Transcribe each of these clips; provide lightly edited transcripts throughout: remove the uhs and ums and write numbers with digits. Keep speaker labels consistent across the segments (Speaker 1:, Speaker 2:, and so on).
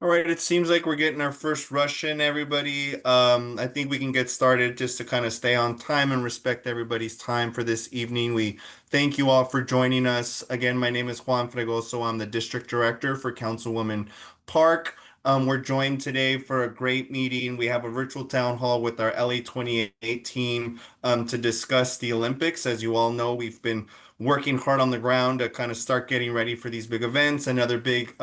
Speaker 1: All right, it seems like we're getting our first rush in, everybody. I think we can get started just to kind of stay on time and respect everybody's time for this evening. We thank you all for joining us. Again, my name is Juan Fregoso. I'm the District Director for Councilwoman Park. We're joined today for a great meeting. We have a virtual town hall with our LA28 team to discuss the Olympics. As you all know, we've been working hard on the ground to kind of start getting ready for these big events and other big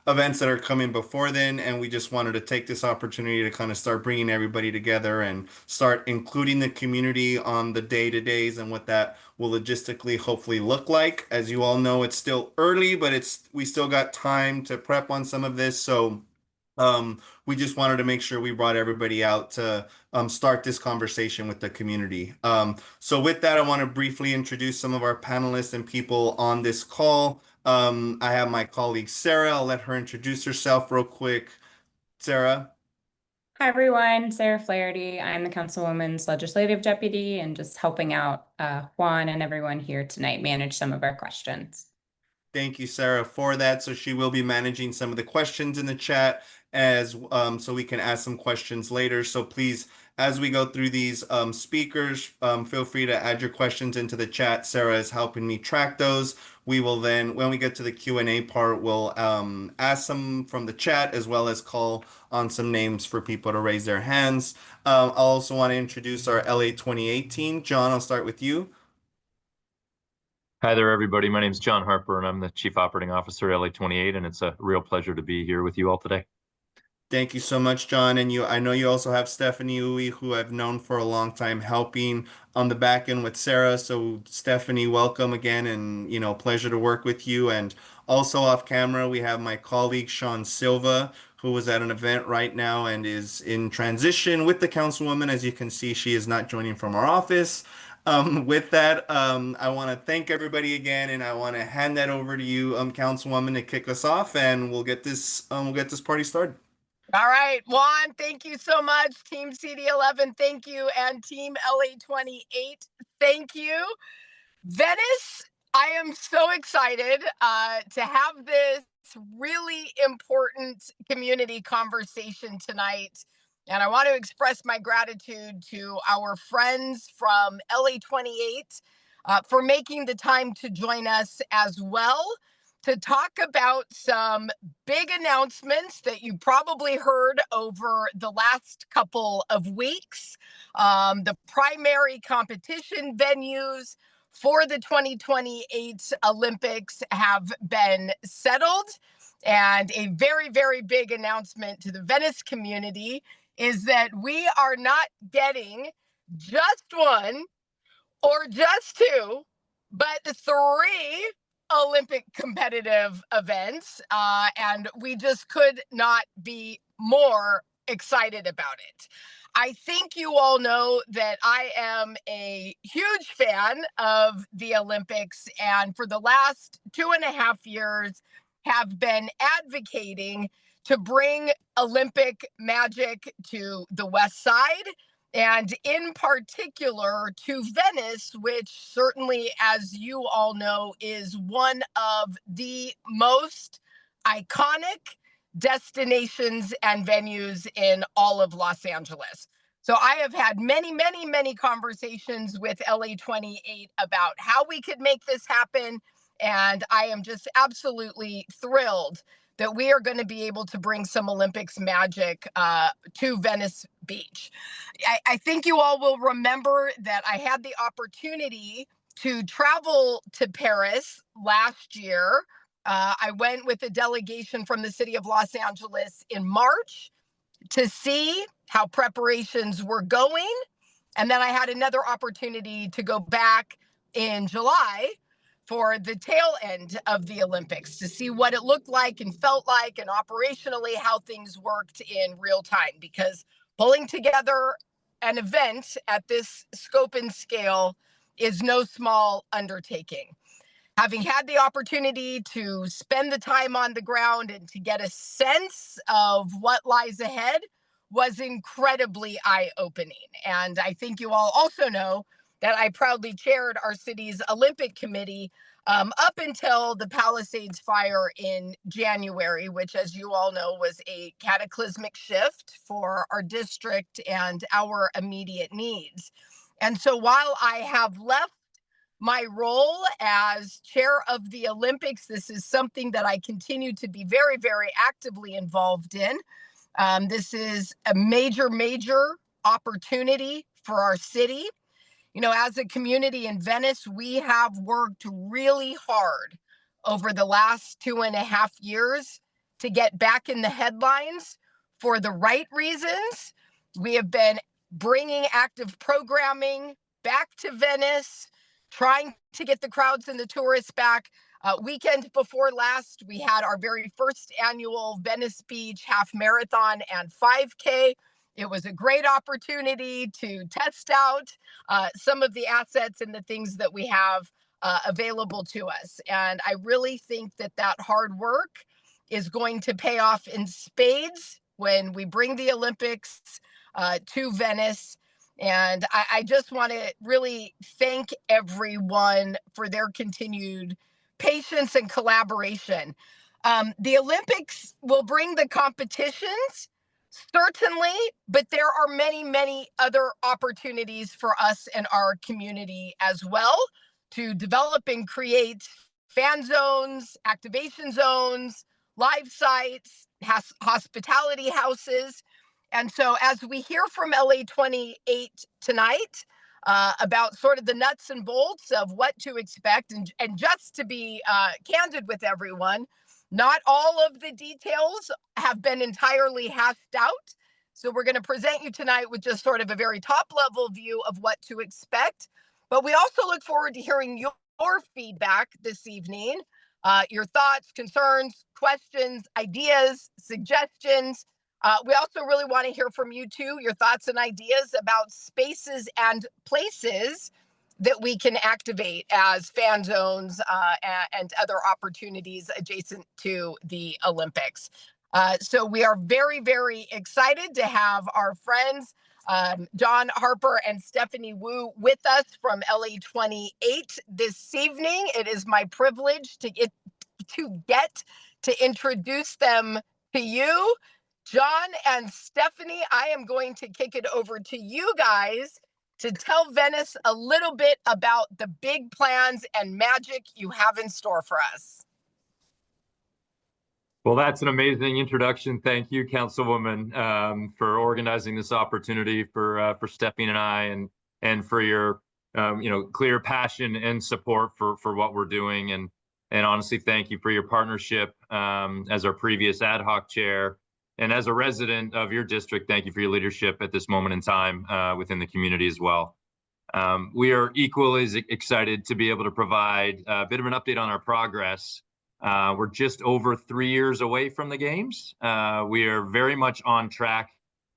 Speaker 1: events that are coming before then, and we just wanted to take this opportunity to kind of start bringing everybody together and start including the community on the day-to-days and what that will logistically hopefully look like. As you all know, it's still early, but we still got time to prep on some of this, so we just wanted to make sure we brought everybody out to start this conversation with the community. So with that, I want to briefly introduce some of our panelists and people on this call. I have my colleague Sarah. I'll let her introduce herself real quick. Sarah.
Speaker 2: Hi, everyone. Sarah Flaherty. I'm the Councilwoman's Legislative Deputy and just helping out Juan and everyone here tonight manage some of our questions.
Speaker 1: Thank you, Sarah, for that. So she will be managing some of the questions in the chat as so we can ask some questions later. So please, as we go through these speakers, feel free to add your questions into the chat. Sarah is helping me track those. We will then, when we get to the Q&A part, we'll ask some from the chat as well as call on some names for people to raise their hands. I also want to introduce our LA28 team. John, I'll start with you.
Speaker 3: Hi there, everybody. My name is John Harper, and I'm the Chief Operating Officer at LA28, and it's a real pleasure to be here with you all today.
Speaker 1: Thank you so much, John. And I know you also have Stephanie Uwe, who I've known for a long time, helping on the back end with Sarah. So, Stephanie, welcome again, and pleasure to work with you. And also off camera, we have my colleague Sean Silva, who is at an event right now and is in transition with the councilwoman. As you can see, she is not joining from our office. With that, I want to thank everybody again, and I want to hand that over to you, Councilwoman, to kick us off, and we'll get this party started.
Speaker 4: All right, Juan, thank you so much. Team CD11, thank you. And Team LA28, thank you. Venice, I am so excited to have this really important community conversation tonight. And I want to express my gratitude to our friends from LA28 for making the time to join us as well to talk about some big announcements that you probably heard over the last couple of weeks. The primary competition venues for the 2028 Olympics have been settled. And a very, very big announcement to the Venice community is that we are not getting just one or just two, but three Olympic competitive events. And we just could not be more excited about it. I think you all know that I am a huge fan of the Olympics, and for the last 2.5 years have been advocating to bring Olympic magic to the West Side, and in particular to Venice, which certainly, as you all know, is one of the most iconic destinations and venues in all of Los Angeles. So I have had many, many, many conversations with LA28 about how we could make this happen. And I am just absolutely thrilled that we are going to be able to bring some Olympics magic to Venice Beach. I think you all will remember that I had the opportunity to travel to Paris last year. I went with a delegation from the city of Los Angeles in March to see how preparations were going. And then I had another opportunity to go back in July for the tail end of the Olympics to see what it looked like and felt like, and operationally how things worked in real time, because pulling together an event at this scope and scale is no small undertaking. Having had the opportunity to spend the time on the ground and to get a sense of what lies ahead was incredibly eye-opening. And I think you all also know that I proudly chaired our city's Olympic committee up until the Palisades fire in January, which, as you all know, was a cataclysmic shift for our district and our immediate needs. And so while I have left my role as chair of the Olympics, this is something that I continue to be very, very actively involved in. This is a major, major opportunity for our city. You know, as a community in Venice, we have worked really hard over the last 2.5 years to get back in the headlines for the right reasons. We have been bringing active programming back to Venice, trying to get the crowds and the tourists back. Weekend before last, we had our very first annual Venice Beach half marathon and 5K. It was a great opportunity to test out some of the assets and the things that we have available to us. And I really think that that hard work is going to pay off in spades when we bring the Olympics to Venice. And I just want to really thank everyone for their continued patience and collaboration. The Olympics will bring the competitions, certainly, but there are many, many other opportunities for us and our community as well to develop and create fan zones, activation zones, live sites, hospitality houses. And so as we hear from LA28 tonight about sort of the nuts and bolts of what to expect, and just to be candid with everyone, not all of the details have been entirely hashed out. So we're going to present you tonight with just sort of a very top level view of what to expect. But we also look forward to hearing your feedback this evening, your thoughts, concerns, questions, ideas, suggestions. We also really want to hear from you too, your thoughts and ideas about spaces and places that we can activate as fan zones and other opportunities adjacent to the Olympics. So we are very, very excited to have our friends John Harper and Stephanie Wu with us from LA28 this evening. It is my privilege to get to introduce them to you. John and Stephanie, I am going to kick it over to you guys to tell Venice a little bit about the big plans and magic you have in store for us.
Speaker 3: Well, that's an amazing introduction. Thank you, Councilwoman, for organizing this opportunity for Stephanie and I, and for your clear passion and support for what we're doing. And honestly, thank you for your partnership as our previous ad hoc chair. And as a resident of your district, thank you for your leadership at this moment in time within the community as well. We are equally as excited to be able to provide a bit of an update on our progress. We're just over 3 years away from the games. We are very much on track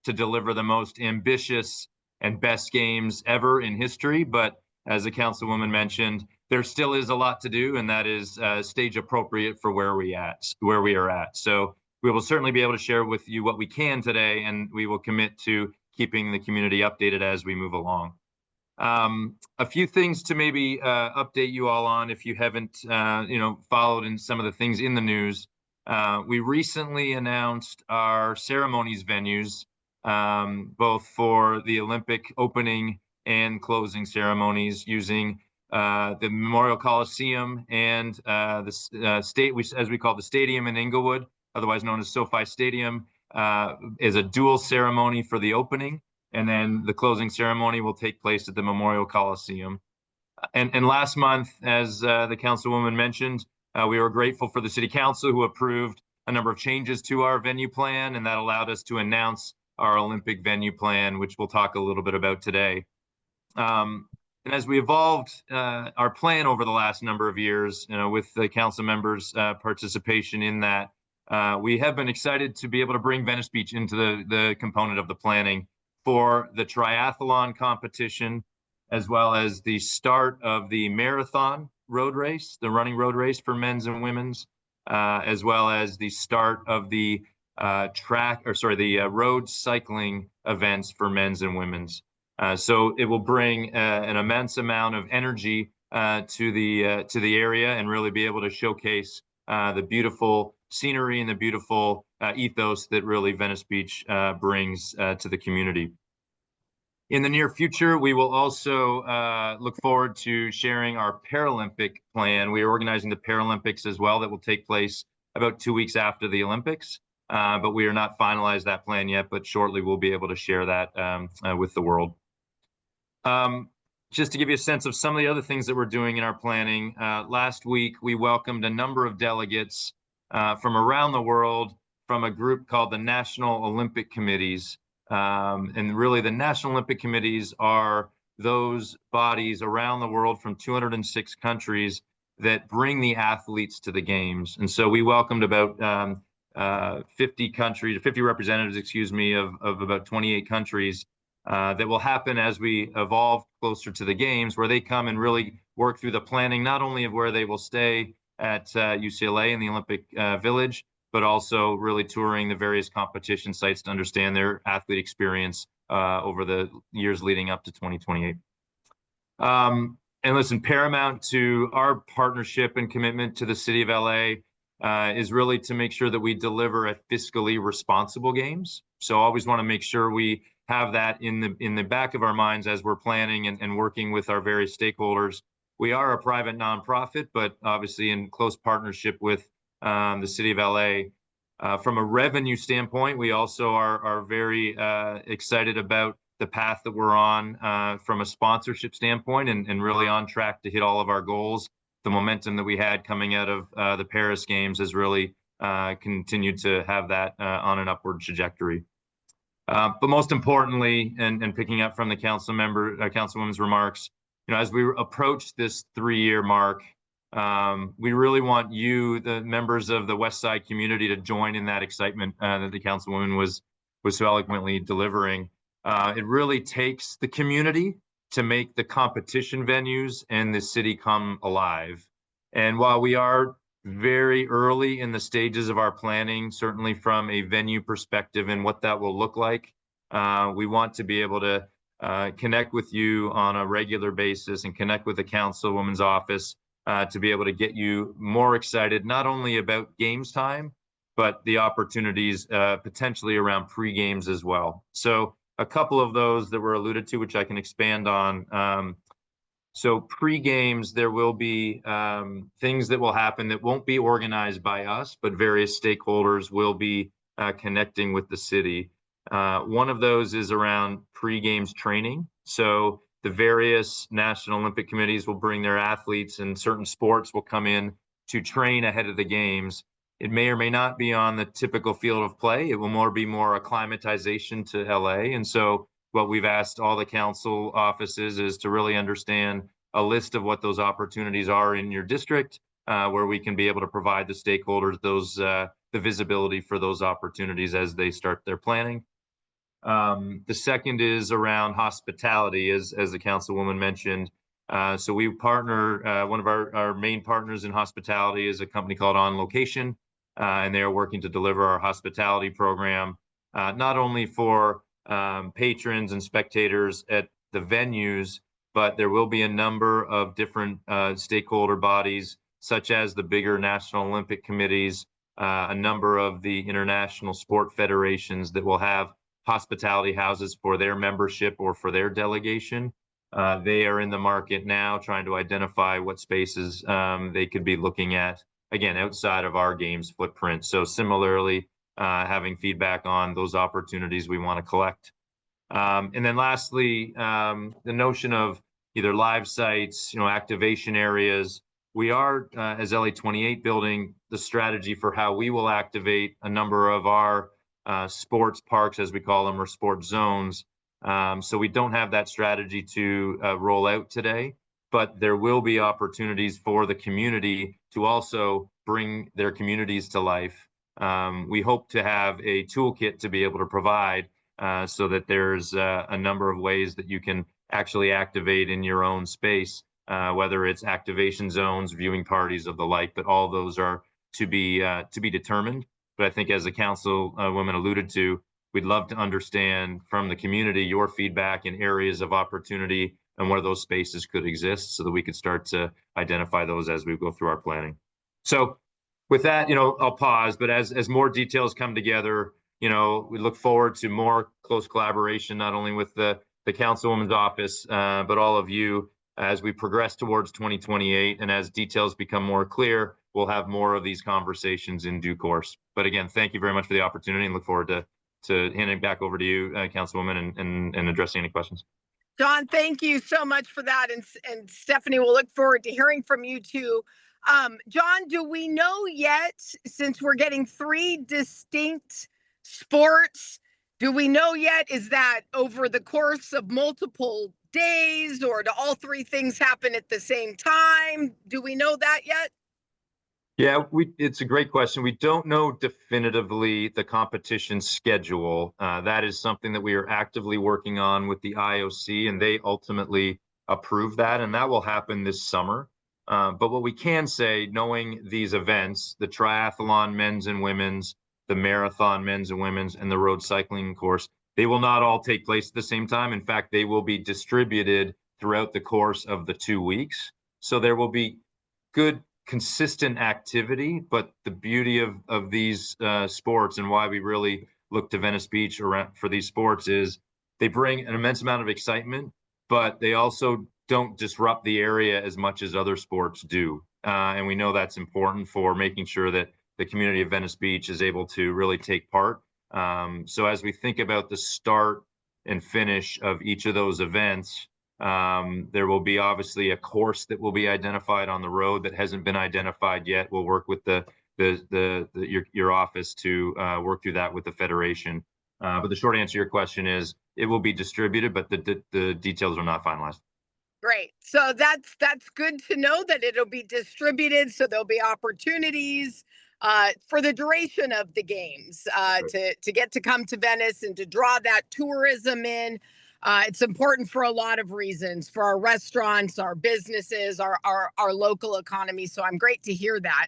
Speaker 3: to deliver the most ambitious and best games ever in history. But as the Councilwoman mentioned, there still is a lot to do, and that is stage appropriate for where we are at. So we will certainly be able to share with you what we can today, and we will commit to keeping the community updated as we move along. A few things to maybe update you all on if you haven't followed in some of the things in the news. We recently announced our ceremonies venues, both for the Olympic opening and closing ceremonies, using the Memorial Coliseum and the state, as we call the stadium in Inglewood, otherwise known as SoFi Stadium, is a dual ceremony for the opening, and then the closing ceremony will take place at the Memorial Coliseum. And last month, as the Councilwoman mentioned, we were grateful for the City Council, who approved a number of changes to our venue plan, and that allowed us to announce our Olympic venue plan, which we'll talk a little bit about today. And as we evolved our plan over the last number of years, with the council members' participation in that, we have been excited to be able to bring Venice Beach into the component of the planning for the triathlon competition, as well as the start of the marathon road race, the running road race for men's and women's, as well as the start of the road cycling events for men's and women's. So it will bring an immense amount of energy to the area and really be able to showcase the beautiful scenery and the beautiful ethos that really Venice Beach brings to the community. In the near future, we will also look forward to sharing our Paralympic plan. We are organizing the Paralympics as well that will take place about 2 weeks after the Olympics, but we are not finalized that plan yet, but shortly we'll be able to share that with the world. Just to give you a sense of some of the other things that we're doing in our planning, last week we welcomed a number of delegates from around the world from a group called the National Olympic Committees. And really the National Olympic Committees are those bodies around the world from 206 countries that bring the athletes to the games. And so we welcomed about 50 countries, 50 representatives, excuse me, of about 28 countries that will happen as we evolve closer to the games, where they come and really work through the planning, not only of where they will stay at UCLA in the Olympic Village, but also really touring the various competition sites to understand their athlete experience over the years leading up to 2028. And listen, paramount to our partnership and commitment to the city of LA is really to make sure that we deliver a fiscally responsible games. So always want to make sure we have that in the back of our minds as we're planning and working with our various stakeholders. We are a private nonprofit, but obviously in close partnership with the city of LA. From a revenue standpoint, we also are very excited about the path that we're on from a sponsorship standpoint and really on track to hit all of our goals. The momentum that we had coming out of the Paris Games has really continued to have that on an upward trajectory. But most importantly, and picking up from the councilwoman's remarks, as we approach this 3-year mark, we really want you, the members of the West Side community, to join in that excitement that the councilwoman was so eloquently delivering. It really takes the community to make the competition venues and the city come alive. And while we are very early in the stages of our planning, certainly from a venue perspective and what that will look like, we want to be able to connect with you on a regular basis and connect with the councilwoman's office to be able to get you more excited, not only about games time, but the opportunities potentially around pre-games as well. So a couple of those that were alluded to, which I can expand on. So pre-games, there will be things that will happen that won't be organized by us, but various stakeholders will be connecting with the city. One of those is around pre-games training. So the various National Olympic Committees will bring their athletes, and certain sports will come in to train ahead of the games. It may or may not be on the typical field of play. It will be more acclimatization to LA. And so what we've asked all the council offices is to really understand a list of what those opportunities are in your district, where we can be able to provide the stakeholders those the visibility for those opportunities as they start their planning. The second is around hospitality, as the councilwoman mentioned. So we partner, one of our main partners in hospitality is a company called On Location, and they are working to deliver our hospitality program, not only for patrons and spectators at the venues, but there will be a number of different stakeholder bodies, such as the bigger National Olympic Committees, a number of the international sport federations that will have hospitality houses for their membership or for their delegation. They are in the market now trying to identify what spaces they could be looking at, again, outside of our games footprint. So similarly, having feedback on those opportunities we want to collect. And then lastly, the notion of either live sites, activation areas. We are, as LA28, building the strategy for how we will activate a number of our sports parks, as we call them, or sports zones. So we don't have that strategy to roll out today, but there will be opportunities for the community to also bring their communities to life. We hope to have a toolkit to be able to provide so that there's a number of ways that you can actually activate in your own space, whether it's activation zones, viewing parties of the like, but all those are to be determined. But I think, as the councilwoman alluded to, we'd love to understand from the community your feedback in areas of opportunity where those spaces could exist so that we could start to identify those as we go through our planning. So with that, I'll pause, but as more details come together, we look forward to more close collaboration, not only with the Councilwoman's office, but all of you as we progress towards 2028. And as details become more clear, we'll have more of these conversations in due course. But again, thank you very much for the opportunity, and look forward to handing back over to you, Councilwoman, and addressing any questions.
Speaker 4: John, thank you so much for that. And Stephanie, we'll look forward to hearing from you too. John, do we know yet, since we're getting 3 distinct sports, do we know yet, is that over the course of multiple days, or do all 3 things happen at the same time? Do we know that yet?
Speaker 3: Yeah, it's a great question. We don't know definitively the competition schedule. That is something that we are actively working on with the IOC, and they ultimately approve that, and that will happen this summer. But what we can say, knowing these events, the triathlon men's and women's, the marathon men's and women's, and the road cycling course, they will not all take place at the same time. In fact, they will be distributed throughout the course of the 2 weeks. So there will be good consistent activity, but the beauty of these sports, and why we really look to Venice Beach for these sports, is they bring an immense amount of excitement, but they also don't disrupt the area as much as other sports do. And we know that's important for making sure that the community of Venice Beach is able to really take part. So as we think about the start and finish of each of those events, there will be obviously a course that will be identified on the road that hasn't been identified yet. We'll work with your office to work through that with the federation. But the short answer to your question is it will be distributed, but the details are not finalized.
Speaker 4: Great. So that's good to know that it'll be distributed. So there'll be opportunities for the duration of the games to get to come to Venice and to draw that tourism in. It's important for a lot of reasons, for our restaurants, our businesses, our local economy. So I'm great to hear that.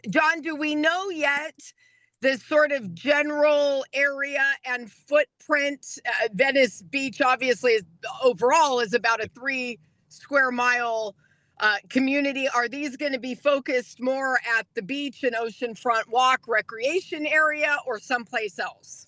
Speaker 4: John, do we know yet the sort of general area and footprint? Venice Beach, obviously, overall is about a 3 square mile community. Are these going to be focused more at the beach and oceanfront walk recreation area, or someplace else?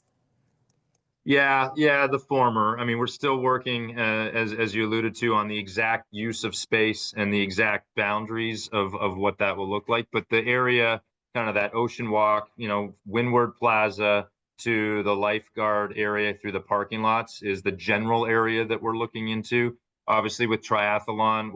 Speaker 3: Yeah, the former. I mean, we're still working, as you alluded to, on the exact use of space and the exact boundaries of what that will look like. But the area, kind of that ocean walk, Windward Plaza to the lifeguard area through the parking lots, is the general area that we're looking into. Obviously, with triathlon,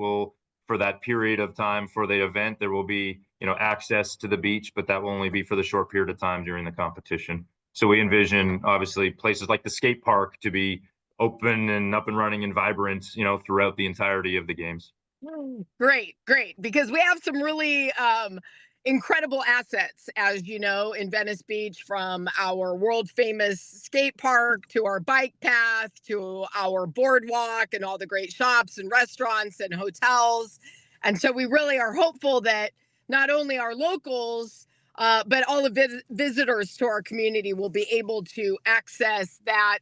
Speaker 3: for that period of time for the event, there will be, access to the beach, but that will only be for the short period of time during the competition. So we envision, obviously, places like the skate park to be open and up and running and vibrant, throughout the entirety of the games.
Speaker 4: Great. Because we have some really incredible assets, as you know, in Venice Beach, from our world famous skate park to our bike path to our boardwalk and all the great shops and restaurants and hotels. And so we really are hopeful that not only our locals, but all the visitors to our community will be able to access that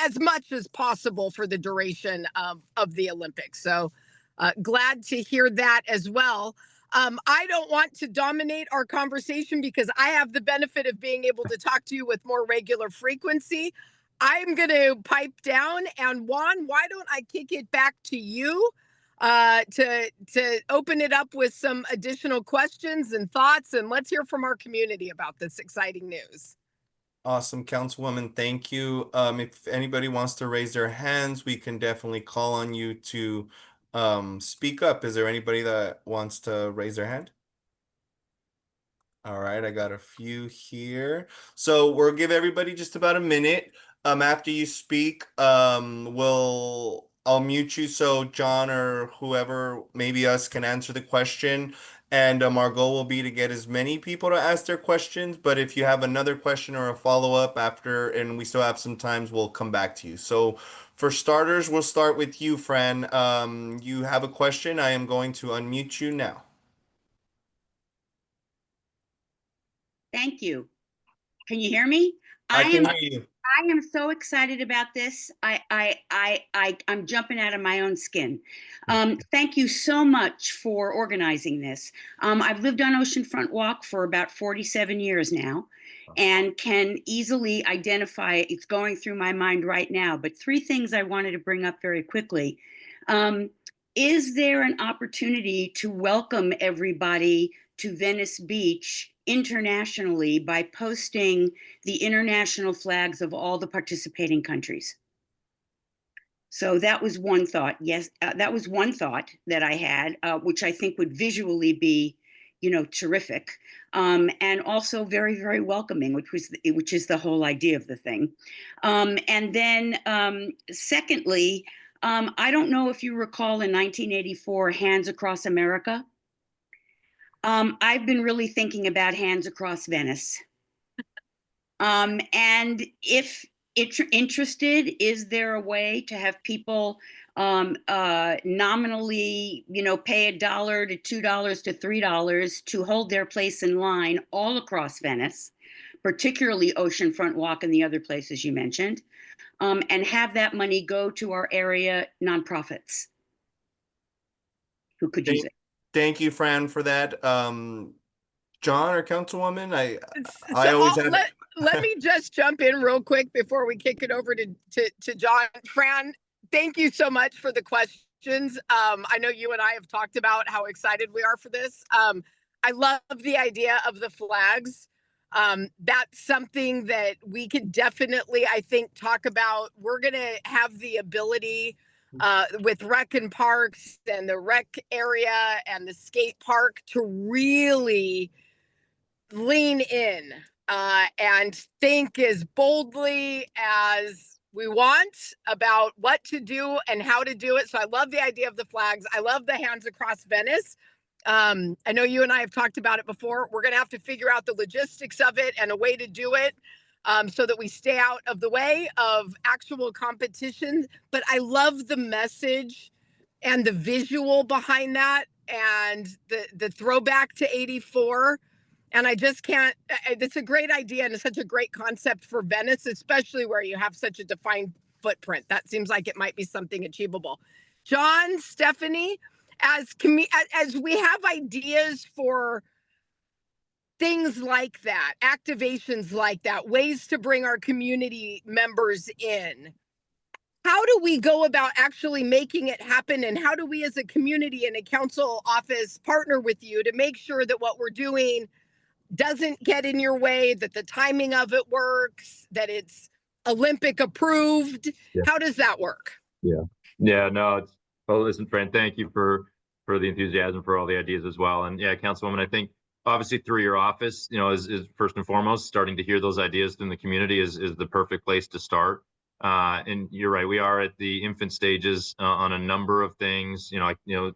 Speaker 4: as much as possible for the duration of the Olympics. So glad to hear that as well. I don't want to dominate our conversation because I have the benefit of being able to talk to you with more regular frequency. I'm going to pipe down, and Juan, why don't I kick it back to you to open it up with some additional questions and thoughts, and let's hear from our community about this exciting news.
Speaker 1: Awesome, Councilwoman. Thank you. If anybody wants to raise their hands, we can definitely call on you to speak up. Is there anybody that wants to raise their hand? All right, I got a few here. So we'll give everybody just about a minute. After you speak, I'll mute you so John or whoever, maybe us, can answer the question. And our goal will be to get as many people to ask their questions. But if you have another question or a follow-up after, and we still have some times, we'll come back to you. So for starters, we'll start with you, Fran. You have a question. I am going to unmute you now.
Speaker 5: Thank you. Can you hear me?
Speaker 1: I can hear you.
Speaker 5: I am so excited about this. I'm jumping out of my own skin. Thank you so much for organizing this. I've lived on Oceanfront Walk for about 47 years now and can easily identify, it's going through my mind right now, but three things I wanted to bring up very quickly. Is there an opportunity to welcome everybody to Venice Beach internationally by posting the international flags of all the participating countries? So that was one thought. Yes, that was one thought that I had, which I think would visually be, terrific, and also very, very welcoming, which is the whole idea of the thing. And then, secondly, I don't know if you recall in 1984, Hands Across America. I've been really thinking about Hands Across Venice. And if interested, is there a way to have people nominally, pay $1 to $2 to $3 to hold their place in line all across Venice, particularly Oceanfront Walk and the other places you mentioned, and have that money go to our area nonprofits who could use it?
Speaker 1: Thank you, Fran, for that. John or Councilwoman, I
Speaker 4: So
Speaker 1: always had.
Speaker 4: let me just jump in real quick before we kick it over to John. Fran, thank you so much for the questions. I know you and I have talked about how excited we are for this. I love the idea of the flags. That's something that we could definitely, I think, talk about. We're going to have the ability with rec and parks and the rec area and the skate park to really lean in and think as boldly as we want about what to do and how to do it. So I love the idea of the flags. I love the Hands Across Venice. I know you and I have talked about it before. We're going to have to figure out the logistics of it and a way to do it so that we stay out of the way of actual competition. But I love the message and the visual behind that and the throwback to 84. And I just can't, it's a great idea and it's such a great concept for Venice, especially where you have such a defined footprint. That seems like it might be something achievable. John, Stephanie, as we have ideas for things like that, activations like that, ways to bring our community members in, how do we go about actually making it happen? And how do we as a community and a council office partner with you to make sure that what we're doing doesn't get in your way, that the timing of it works, that it's Olympic approved? Yeah. How does that work?
Speaker 3: Yeah, no, well, listen, Fran, thank you for the enthusiasm, for all the ideas as well. And yeah, Councilwoman, I think obviously through your office, is first and foremost, starting to hear those ideas in the community is the perfect place to start. And you're right, we are at the infant stages on a number of things,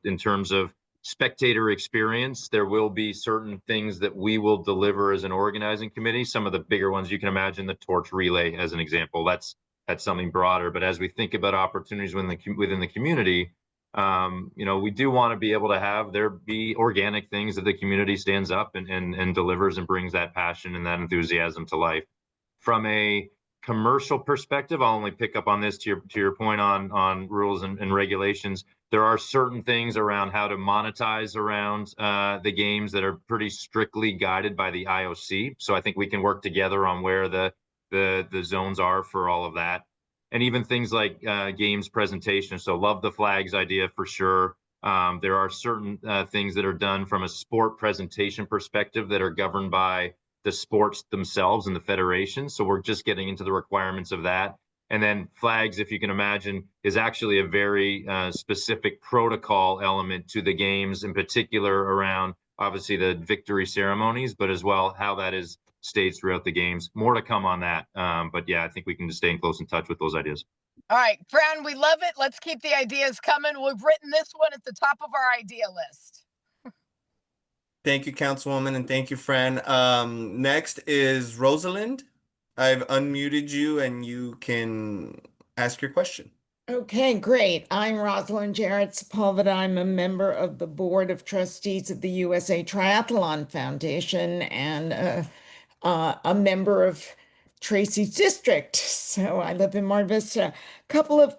Speaker 3: in terms of spectator experience. There will be certain things that we will deliver as an organizing committee. Some of the bigger ones you can imagine, the torch relay as an example. That's something broader. But as we think about opportunities within the community, we do want to be able to have there be organic things that the community stands up and delivers and brings that passion and that enthusiasm to life. From a commercial perspective, I'll only pick up on this to your point on rules and regulations. There are certain things around how to monetize around the games that are pretty strictly guided by the IOC. So I think we can work together on where the zones are for all of that. And even things like games presentation. So love the flags idea for sure. There are certain things that are done from a sport presentation perspective that are governed by the sports themselves and the federation. So we're just getting into the requirements of that. And then flags, if you can imagine, is actually a very specific protocol element to the games, in particular around obviously the victory ceremonies, but as well how that is staged throughout the games. More to come on that. But yeah, I think we can just stay in close in touch with those ideas.
Speaker 4: All right, Fran, we love it. Let's keep the ideas coming. We've written this one at the top of our idea list.
Speaker 1: Thank you, Councilwoman, and thank you, Fran. Next is Rosalind. I've unmuted you and you can ask your question.
Speaker 6: Okay, great. I'm Rosalind Jarrett Sepulveda. I'm a member of the Board of Trustees of the USA Triathlon Foundation and a member of Tracy's district. So I live in Mar Vista.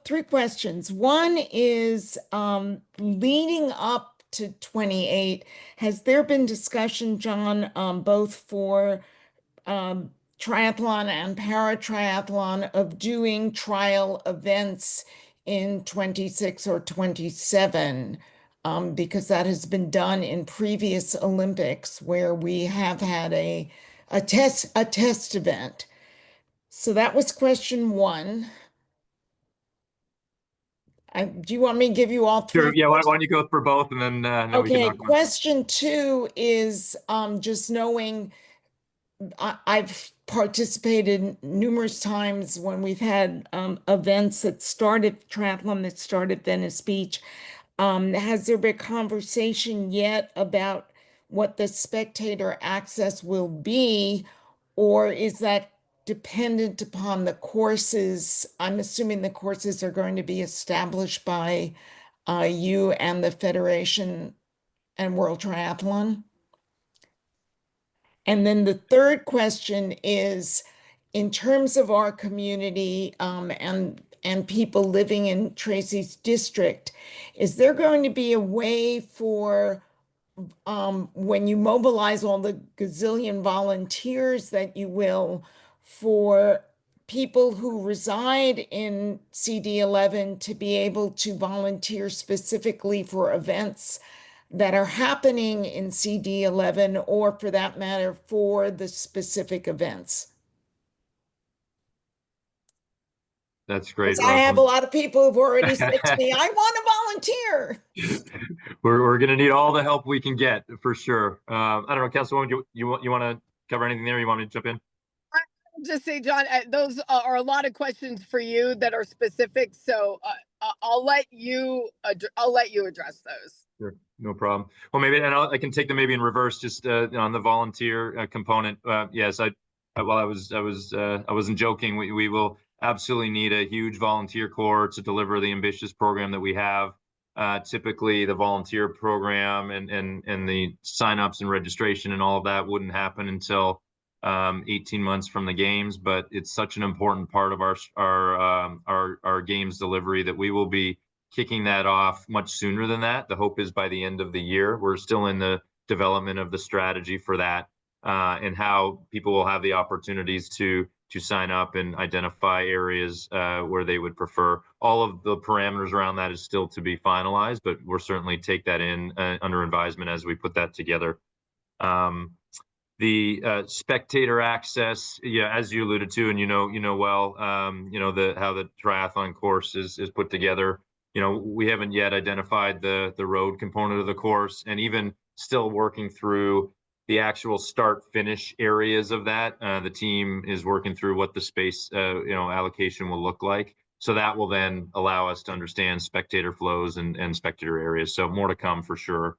Speaker 6: Three questions. One is leading up to 28, has there been discussion, John, both for triathlon and para-triathlon of doing trial events in 26 or 27? Because that has been done in previous Olympics where we have had a test event. So that was question one. Do you want me to give you all three?
Speaker 3: Sure. Yeah. Why don't you go for both, and then we can
Speaker 6: Okay,
Speaker 3: knock them out.
Speaker 6: question two is just knowing I've participated numerous times when we've had events that started triathlon that started Venice Beach. Has there been conversation yet about what the spectator access will be, or is that dependent upon the courses? I'm assuming the courses are going to be established by you and the Federation and World Triathlon. And then the third question is, in terms of our community and people living in Tracy's district, is there going to be a way for when you mobilize all the gazillion volunteers that you will, for people who reside in CD11 to be able to volunteer specifically for events that are happening in CD11, or for that matter, for the specific events?
Speaker 3: That's great,
Speaker 6: Because I have a
Speaker 3: Rosalind.
Speaker 6: lot of people who've already said to me, I want to volunteer.
Speaker 3: We're going to need all the help we can get for sure. I don't know, Councilwoman, you want to cover anything there? You want me to jump in?
Speaker 4: Just say, John, those are a lot of questions for you that are specific. So I'll let you address those.
Speaker 3: Sure, no problem. Well, maybe, and I can take them maybe in reverse, just on the volunteer component. Yes, I wasn't joking. We will absolutely need a huge volunteer corps to deliver the ambitious program that we have. Typically, the volunteer program and the signups and registration and all of that wouldn't happen until 18 months from the games. But it's such an important part of our games delivery that we will be kicking that off much sooner than that. The hope is by the end of the year. We're still in the development of the strategy for that, and how people will have the opportunities to sign up and identify areas where they would prefer. All of the parameters around that is still to be finalized, but we'll certainly take that in under advisement as we put that together. The spectator access, yeah, as you alluded to, and well, how the triathlon course is put together. We haven't yet identified the road component of the course, and even still working through the actual start finish areas of that. The team is working through what the space allocation will look like. So that will then allow us to understand spectator flows and spectator areas. So more to come for sure.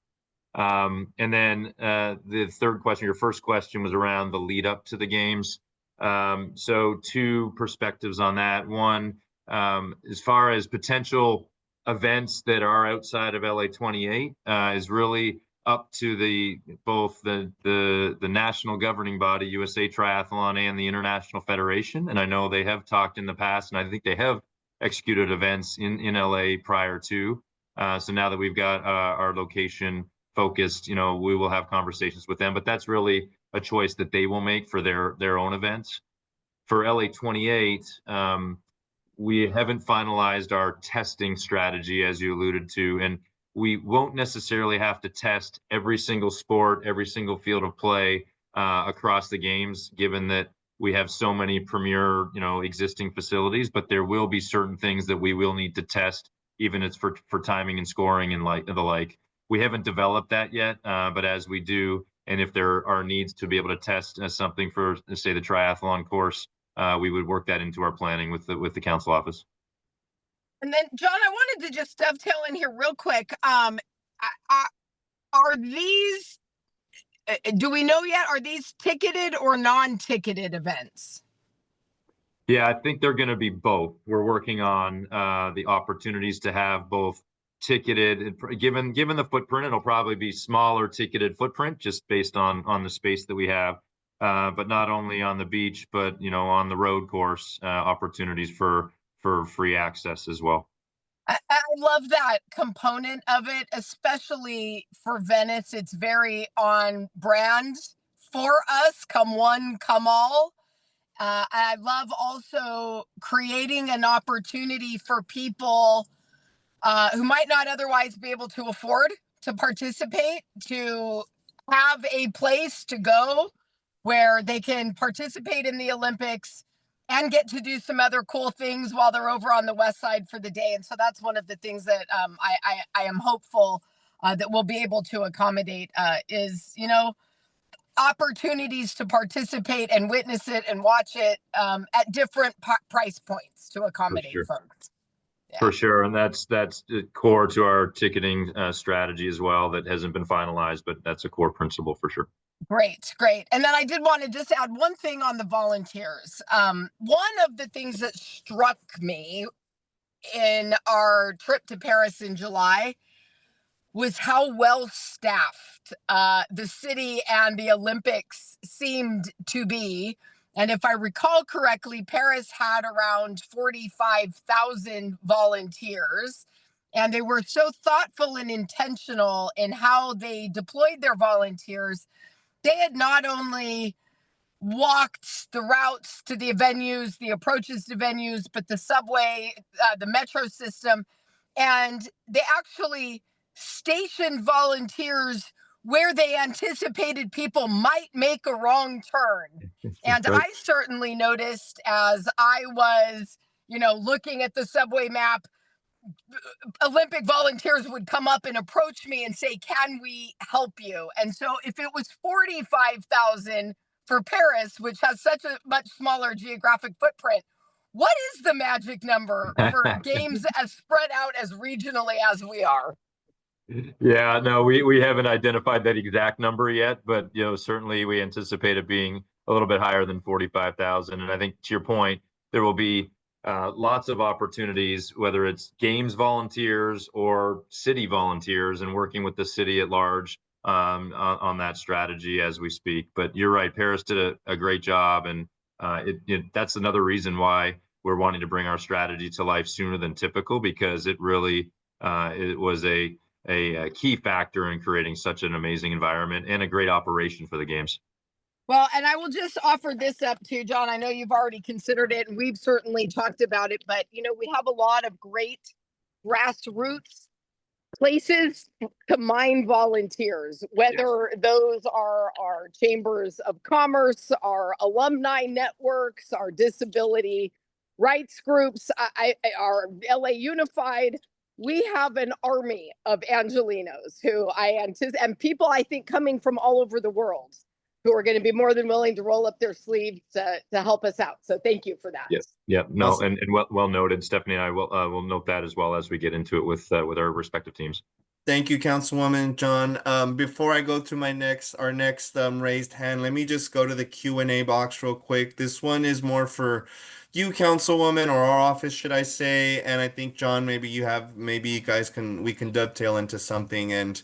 Speaker 3: And then the third question, your first question, was around the lead up to the games. So two perspectives on that. One, as far as potential events that are outside of LA28, is really up to both the national governing body, USA Triathlon, and the International Federation. And I know they have talked in the past, and I think they have executed events in LA prior to. So now that we've got our location focused, we will have conversations with them. But that's really a choice that they will make for their own events. For LA28, we haven't finalized our testing strategy, as you alluded to, and we won't necessarily have to test every single sport, every single field of play across the games, given that we have so many premier, existing facilities. But there will be certain things that we will need to test, even it's for timing and scoring and the like. We haven't developed that yet, but as we do, and if there are needs to be able to test something for, say, the triathlon course, we would work that into our planning with the council office.
Speaker 4: And then, John, I wanted to just dovetail in here real quick. Are these, do we know yet, are these ticketed or non-ticketed events?
Speaker 3: Yeah, I think they're going to be both. We're working on the opportunities to have both ticketed, given the footprint, it'll probably be smaller ticketed footprint just based on the space that we have. but not only on the beach, but on the road course, opportunities for free access as well.
Speaker 4: I love that component of it, especially for Venice. It's very on brand for us. Come one, come all. I love also creating an opportunity for people who might not otherwise be able to afford to participate, to have a place to go where they can participate in the Olympics and get to do some other cool things while they're over on the west side for the day. And so that's one of the things that I am hopeful that we'll be able to accommodate is, opportunities to participate and witness it and watch it at different price points to accommodate folks. Yeah.
Speaker 3: For sure, and that's core to our ticketing strategy as well. That hasn't been finalized, but that's a core principle for sure.
Speaker 4: Great. And then I did want to just add one thing on the volunteers. One of the things that struck me in our trip to Paris in July was how well staffed the city and the Olympics seemed to be. And if I recall correctly, Paris had around 45,000 volunteers. And they were so thoughtful and intentional in how they deployed their volunteers. They had not only walked the routes to the venues, the approaches to venues, but the subway, the metro system, and they actually stationed volunteers where they anticipated people might make a wrong turn. And
Speaker 3: Right.
Speaker 4: I certainly noticed as I was, looking at the subway map, Olympic volunteers would come up and approach me and say, "Can we help you?" And so if it was 45,000 for Paris, which has such a much smaller geographic footprint, what is the magic number for games as spread out as regionally as we are?
Speaker 3: Yeah, no, we haven't identified that exact number yet, but certainly we anticipate it being a little bit higher than 45,000. And I think to your point, there will be lots of opportunities, whether it's games volunteers or city volunteers, and working with the city at large on that strategy as we speak. But you're right, Paris did a great job, and that's another reason why we're wanting to bring our strategy to life sooner than typical, because it really it was a key factor in creating such an amazing environment and a great operation for the games.
Speaker 4: Well, and I will just offer this up too, John. I know you've already considered it and we've certainly talked about it, but we have a lot of great grassroots places to mine volunteers, whether those are our chambers of commerce, our alumni networks, our disability rights groups, our LA Unified. We have an army of Angelinos who I anticipate, and people I think coming from all over the world who are going to be more than willing to roll up their sleeves to help us out. So thank you for that.
Speaker 3: Yes. Yeah. No.
Speaker 1: Awesome.
Speaker 3: And well noted. Stephanie and I will note that as well as we get into it with our respective teams.
Speaker 1: Thank you, Councilwoman John. Before I go to our next raised hand, let me just go to the Q&A box real quick. This one is more for you, Councilwoman, or our office, should I say? And I think John, maybe you guys we can dovetail into something. And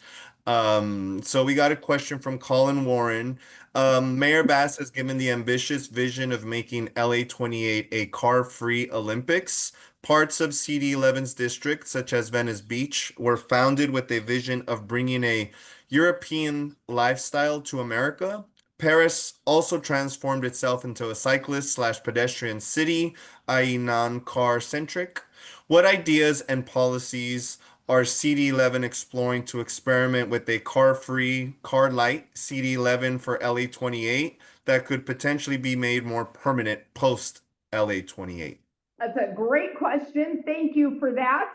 Speaker 1: so we got a question from Colin Warren. Mayor Bass has given the ambitious vision of making LA28 a car-free Olympics. Parts of CD11's district, such as Venice Beach, were founded with a vision of bringing a European lifestyle to America. Paris also transformed itself into a cyclist/pedestrian city, i.e., non-car centric. What ideas and policies are CD11 exploring to experiment with a car-free, car-light CD11 for LA28 that could potentially be made more permanent post LA28?
Speaker 7: That's a great question. Thank you for that.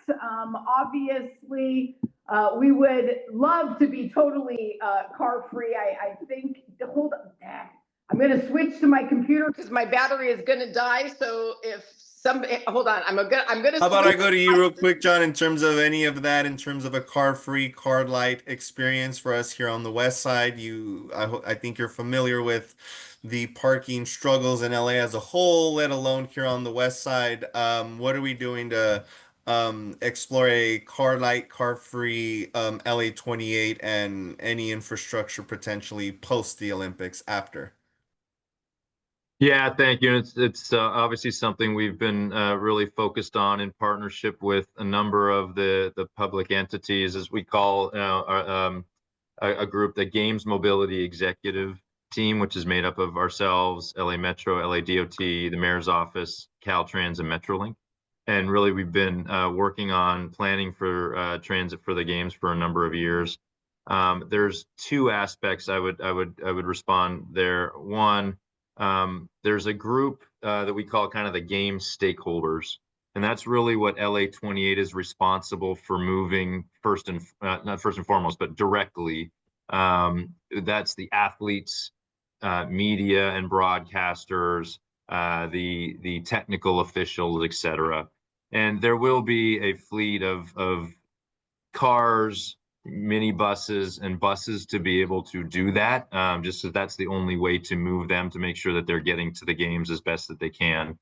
Speaker 7: Obviously, we would love to be totally car-free. I think, hold on, I'm going to switch to my computer because my battery is going to die. So if somebody, hold on, I'm going to.
Speaker 1: How about I go to you real quick, John, in terms of any of that, in terms of a car-free, car-light experience for us here on the west side? I think you're familiar with the parking struggles in LA as a whole, let alone here on the west side. What are we doing to explore a car-light, car-free LA28 and any infrastructure potentially post the Olympics after?
Speaker 3: Yeah, thank you. It's obviously something we've been really focused on in partnership with a number of the public entities, as we call a group, the Games Mobility Executive Team, which is made up of ourselves, LA Metro, LA28, the Mayor's Office, Caltrans, and Metrolink. And really, we've been working on planning for transit for the games for a number of years. There's two aspects I would respond there. One, there's a group that we call kind of the game stakeholders, and that's really what LA28 is responsible for moving not first and foremost, but directly. That's the athletes, media and broadcasters, the technical officials, etc. And there will be a fleet of cars, minibuses, and buses to be able to do that. Just so that's the only way to move them to make sure that they're getting to the games as best that they can.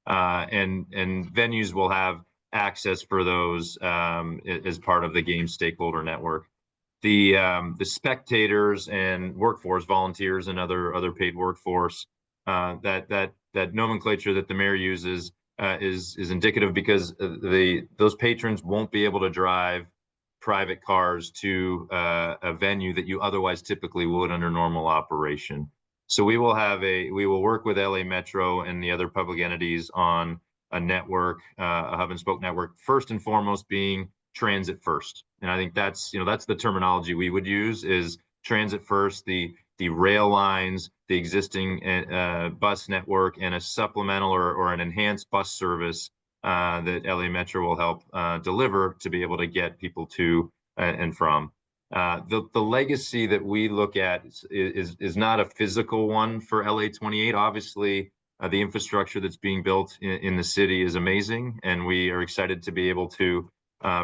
Speaker 3: And venues will have access for those as part of the game stakeholder network. The spectators and workforce, volunteers and other paid workforce, that nomenclature that the mayor uses is indicative, because those patrons won't be able to drive private cars to a venue that you otherwise typically would under normal operation. So we will work with LA Metro and the other public entities on a network, a hub and spoke network, first and foremost being transit first. And I think that's the terminology we would use, is transit first, the rail lines, the existing bus network, and a supplemental or an enhanced bus service that LA Metro will help deliver to be able to get people to and from. The legacy that we look at is not a physical one for LA28. Obviously, the infrastructure that's being built in the city is amazing, and we are excited to be able to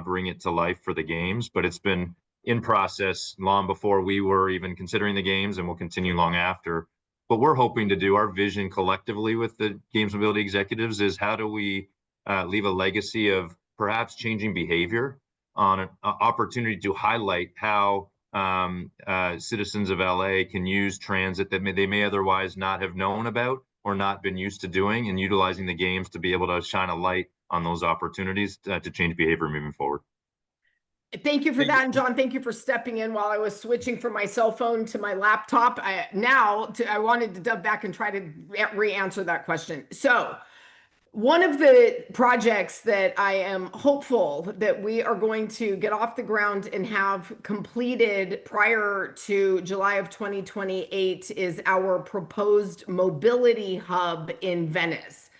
Speaker 3: bring it to life for the games. But it's been in process long before we were even considering the games, and will continue long after. What we're hoping to do, our vision collectively with the Games Mobility Executives, is how do we leave a legacy of perhaps changing behavior, on an opportunity to highlight how citizens of LA can use transit that they may otherwise not have known about or not been used to doing, and utilizing the games to be able to shine a light on those opportunities to change behavior moving forward.
Speaker 7: Thank you for that. And John, thank you for stepping in while I was switching from my cell phone to my laptop. I wanted to dub back and try to re-answer that question. So one of the projects that I am hopeful that we are going to get off the ground and have completed prior to July of 2028 is our proposed mobility hub in Venice.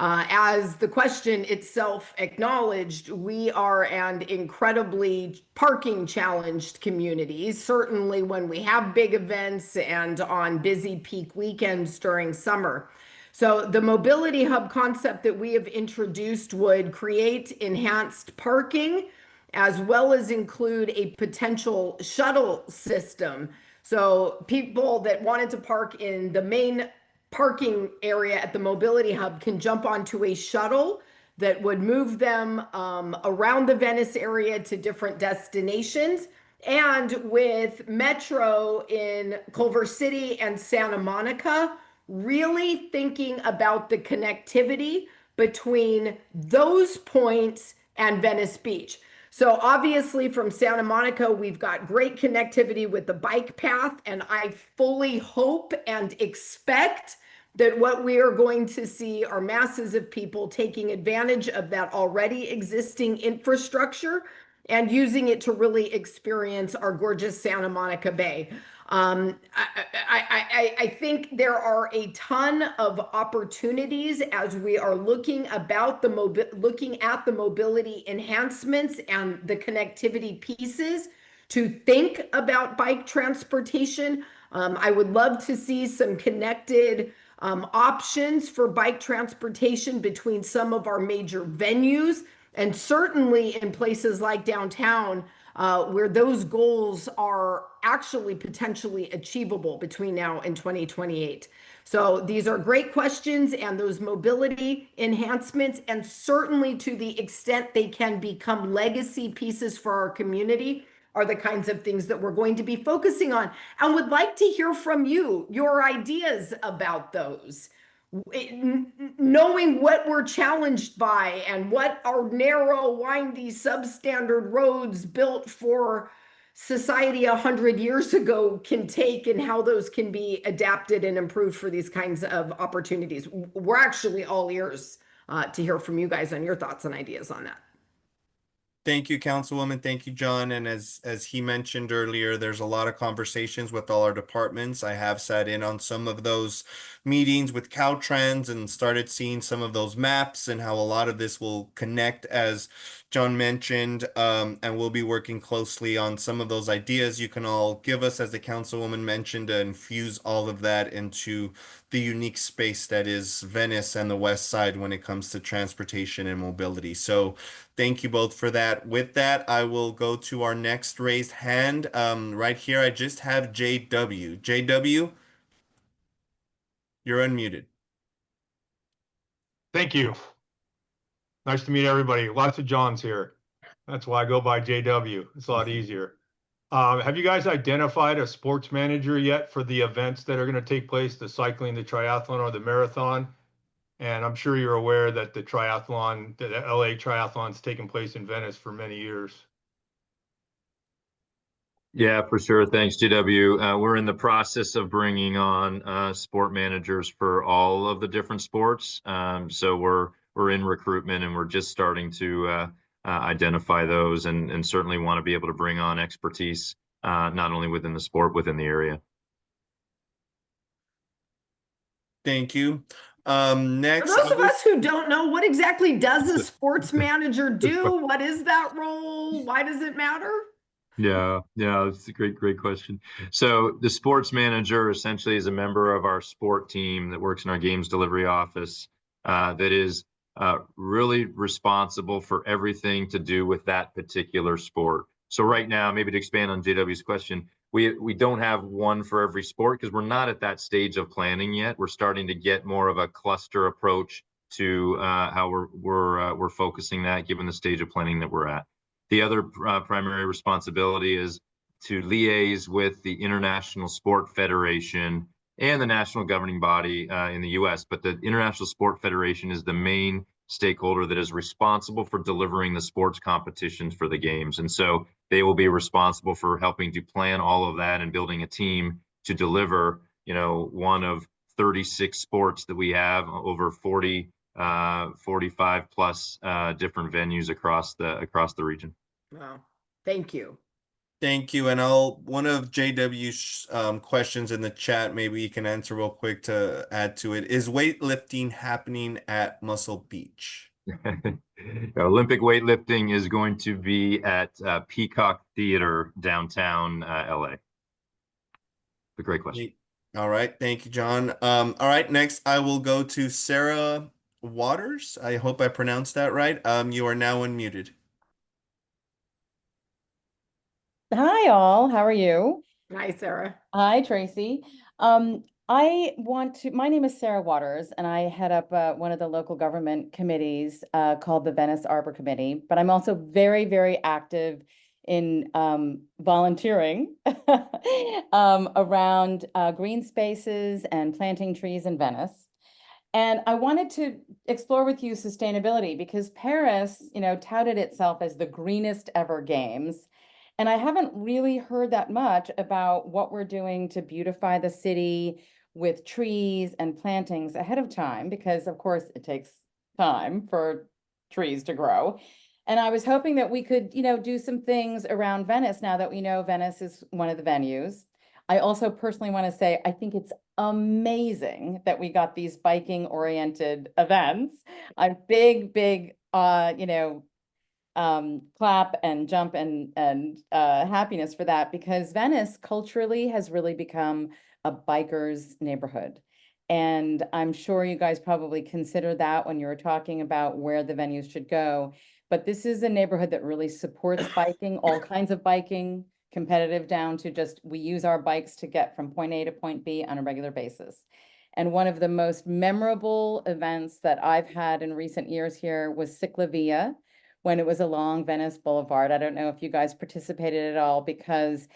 Speaker 7: As the question itself acknowledged, we are an incredibly parking challenged community, certainly when we have big events and on busy peak weekends during summer. So the mobility hub concept that we have introduced would create enhanced parking, as well as include a potential shuttle system. So people that wanted to park in the main parking area at the mobility hub can jump onto a shuttle that would move them around the Venice area to different destinations. And with Metro in Culver City and Santa Monica, really thinking about the connectivity between those points and Venice Beach. So obviously from Santa Monica, we've got great connectivity with the bike path, and I fully hope and expect that what we are going to see are masses of people taking advantage of that already existing infrastructure and using it to really experience our gorgeous Santa Monica Bay. I think there are a ton of opportunities as we are looking at the mobility enhancements and the connectivity pieces to think about bike transportation. I would love to see some connected options for bike transportation between some of our major venues, and certainly in places like downtown, where those goals are actually potentially achievable between now and 2028. So these are great questions, and those mobility enhancements, and certainly to the extent they can become legacy pieces for our community, are the kinds of things that we're going to be focusing on, and would like to hear from you, your ideas about those. knowing what we're challenged by and what our narrow, windy, substandard roads built for society 100 years ago can take and how those can be adapted and improved for these kinds of opportunities. We're actually all ears to hear from you guys on your thoughts and ideas on that.
Speaker 1: Thank you, Councilwoman. Thank you, John. And as he mentioned earlier, there's a lot of conversations with all our departments. I have sat in on some of those meetings with Caltrans and started seeing some of those maps and how a lot of this will connect, as John mentioned. And we'll be working closely on some of those ideas you can all give us, as the Councilwoman mentioned, to infuse all of that into the unique space that is Venice and the West Side when it comes to transportation and mobility. So thank you both for that. With that, I will go to our next raised hand. Right here, I just have JW. JW, you're unmuted.
Speaker 8: Thank you. Nice to meet everybody. Lots of Johns here. That's why I go by JW. It's a lot easier. Have you guys identified a sports manager yet for the events that are going to take place, the cycling, the triathlon, or the marathon? And I'm sure you're aware that the triathlon, the LA triathlon's taken place in Venice for many years.
Speaker 3: Yeah, for sure. Thanks, JW. We're in the process of bringing on sport managers for all of the different sports. So we're in recruitment, and we're just starting to identify those, and certainly want to be able to bring on expertise not only within the sport, within the area.
Speaker 1: Thank you.
Speaker 7: For
Speaker 1: Next,
Speaker 7: those of us who don't know, what exactly does a sports manager do? What is that role? Why does it matter?
Speaker 3: Yeah, it's a great question. So the sports manager essentially is a member of our sport team that works in our games delivery office, that is really responsible for everything to do with that particular sport. So right now, maybe to expand on JW's question, we don't have one for every sport because we're not at that stage of planning yet. We're starting to get more of a cluster approach to how we're focusing that, given the stage of planning that we're at. The other primary responsibility is to liaise with the International Sport Federation and the national governing body in the US. But the International Sport Federation is the main stakeholder that is responsible for delivering the sports competitions for the games. And so they will be responsible for helping to plan all of that and building a team to deliver, one of 36 sports that we have, over 45 plus different venues across the region.
Speaker 7: Wow. Thank you.
Speaker 1: thank you. And one of JW's questions in the chat, maybe you can answer real quick to add to it. Is weightlifting happening at Muscle Beach?
Speaker 3: Olympic weightlifting is going to be at Peacock Theater, downtown LA. A great question.
Speaker 1: All right, thank you, John. All right, next I will go to Sarah Waters. I hope I pronounced that right. You are now unmuted.
Speaker 9: Hi, all. How are you?
Speaker 7: Hi, Sarah.
Speaker 9: Hi, Tracy. My name is Sarah Waters, and I head up one of the local government committees called the Venice Arbor Committee, but I'm also very, very active in volunteering around green spaces and planting trees in Venice. And I wanted to explore with you sustainability because Paris, touted itself as the greenest ever games. And I haven't really heard that much about what we're doing to beautify the city with trees and plantings ahead of time, because of course it takes time for trees to grow. And I was hoping that we could, do some things around Venice now that we know Venice is one of the venues. I also personally want to say, I think it's amazing that we got these biking oriented events. I'm big, clap and jump and happiness for that, because Venice culturally has really become a biker's neighborhood. And I'm sure you guys probably consider that when you're talking about where the venues should go. But this is a neighborhood that really supports biking, all kinds of biking, competitive down to just we use our bikes to get from point A to point B on a regular basis. And one of the most memorable events that I've had in recent years here was Ciclavia, when it was along Venice Boulevard. I don't know if you guys participated at all, because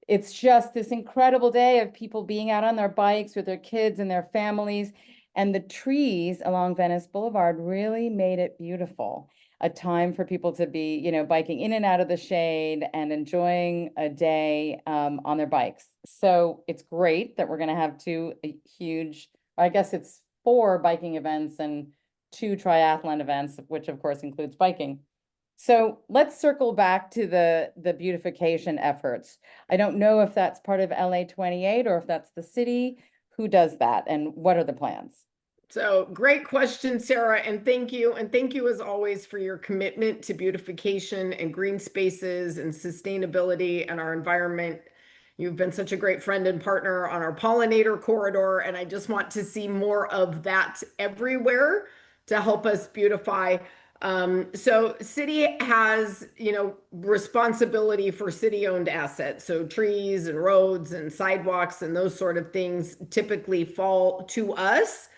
Speaker 9: it's just this incredible day of people being out on their bikes with their kids and their families. And the trees along Venice Boulevard really made it beautiful. A time for people to be, you know, biking in and out of the shade and enjoying a day on their bikes. So it's great that we're going to have two huge, I guess it's 4 biking events and 2 triathlon events, which of course includes biking. So let's circle back to the beautification efforts. I don't know if that's part of LA28 or if that's the city. Who does that and what are the plans?
Speaker 4: So great question, Sarah, and thank you. And thank you as always for your commitment to beautification and green spaces and sustainability and our environment. You've been such a great friend and partner on our pollinator corridor, and I just want to see more of that everywhere to help us beautify. So city has, you know, responsibility for city-owned assets. So trees and roads and sidewalks and those sort of things typically fall to us.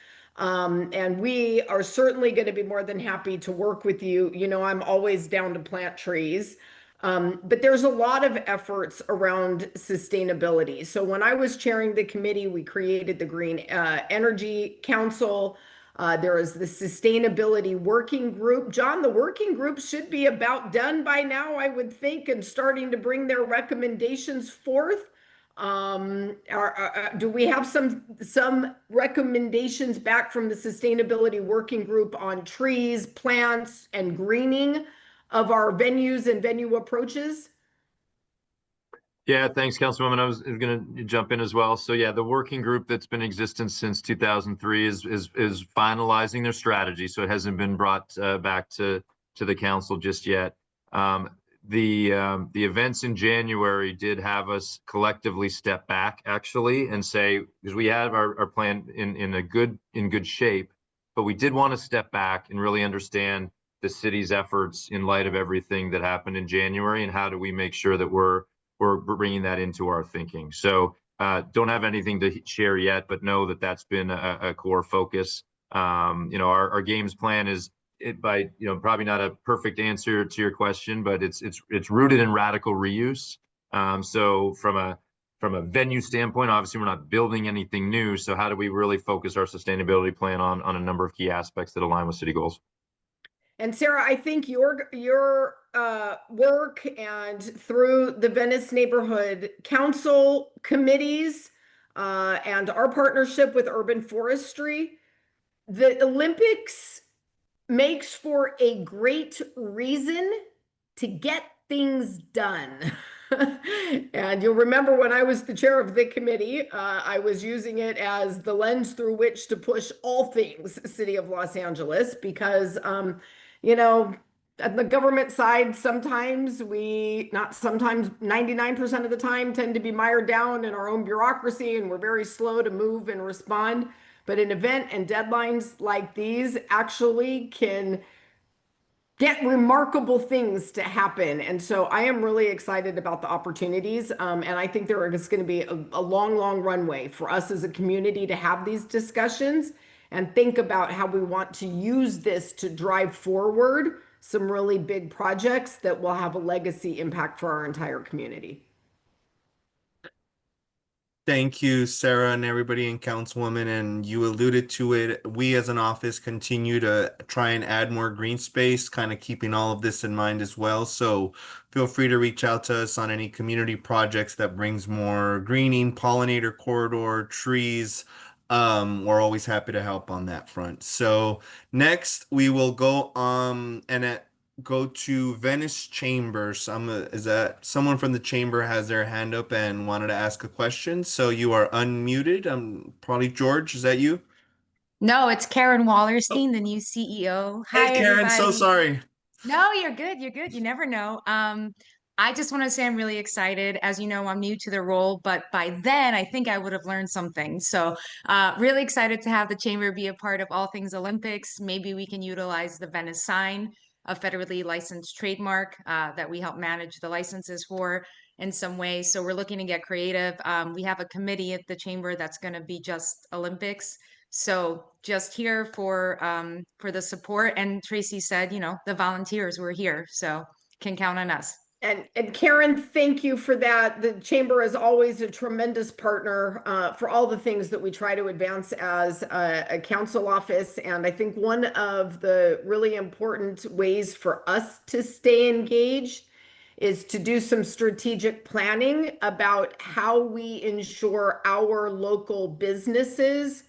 Speaker 4: And we are certainly going to be more than happy to work with you. You know, I'm always down to plant trees. But there's a lot of efforts around sustainability. So when I was chairing the committee, we created the Green Energy Council. There is the Sustainability Working Group. John, the working group should be about done by now, I would think, and starting to bring their recommendations forth. Do we have some recommendations back from the Sustainability Working Group on trees, plants, and greening of our venues and venue approaches?
Speaker 3: Yeah, thanks, Councilwoman. I was going to jump in as well. So yeah, the working group that's been in existence since 2003 is finalizing their strategy. So it hasn't been brought back to the council just yet. The events in January did have us collectively step back actually and say, because we have our plan in good shape, but we did want to step back and really understand the city's efforts in light of everything that happened in January, and how do we make sure that we're bringing that into our thinking. So don't have anything to share yet, but know that that's been a core focus. You know, our games plan is probably not a perfect answer to your question, but it's rooted in radical reuse. So from a venue standpoint, obviously we're not building anything new. So how do we really focus our sustainability plan on a number of key aspects that align with city goals?
Speaker 4: And Sarah, I think your work and through the Venice Neighborhood Council committees and our partnership with Urban Forestry, the Olympics makes for a great reason to get things done. And you'll remember when I was the chair of the committee, I was using it as the lens through which to push all things City of Los Angeles, because you know, at the government side, sometimes not sometimes, 99% of the time tend to be mired down in our own bureaucracy, and we're very slow to move and respond. But an event and deadlines like these actually can get remarkable things to happen. And so I am really excited about the opportunities. And I think there is going to be a long, long runway for us as a community to have these discussions and think about how we want to use this to drive forward some really big projects that will have a legacy impact for our entire community.
Speaker 1: Thank you, Sarah, and everybody in Councilwoman. And you alluded to it. We as an office continue to try and add more green space, kind of keeping all of this in mind as well. So feel free to reach out to us on any community projects that brings more greening, pollinator corridor, trees. We're always happy to help on that front. So next we will go go to Venice Chamber. Is that someone from the chamber has their hand up and wanted to ask a question? So you are unmuted. Probably George. Is that you?
Speaker 10: No, it's Karen
Speaker 1: Oh,
Speaker 10: Wallerstein, the new CEO.
Speaker 1: hey,
Speaker 10: Hi,
Speaker 1: Karen. So
Speaker 10: everybody.
Speaker 1: sorry.
Speaker 10: No, you're good. You're good. You never know. I just want to say I'm really excited. As you know, I'm new to the role, but by then I think I would have learned something. So, really excited to have the chamber be a part of all things Olympics. Maybe we can utilize the Venice sign, a federally licensed trademark that we help manage the licenses for in some way. So we're looking to get creative. We have a committee at the chamber that's going to be just Olympics. So just here for the support. And Tracy said, you know, the volunteers were here, so can count on us.
Speaker 7: And Karen, thank you for that. The chamber is always a tremendous partner for all the things that we try to advance as a council office. And I think one of the really important ways for us to stay engaged is to do some strategic planning about how we ensure our local businesses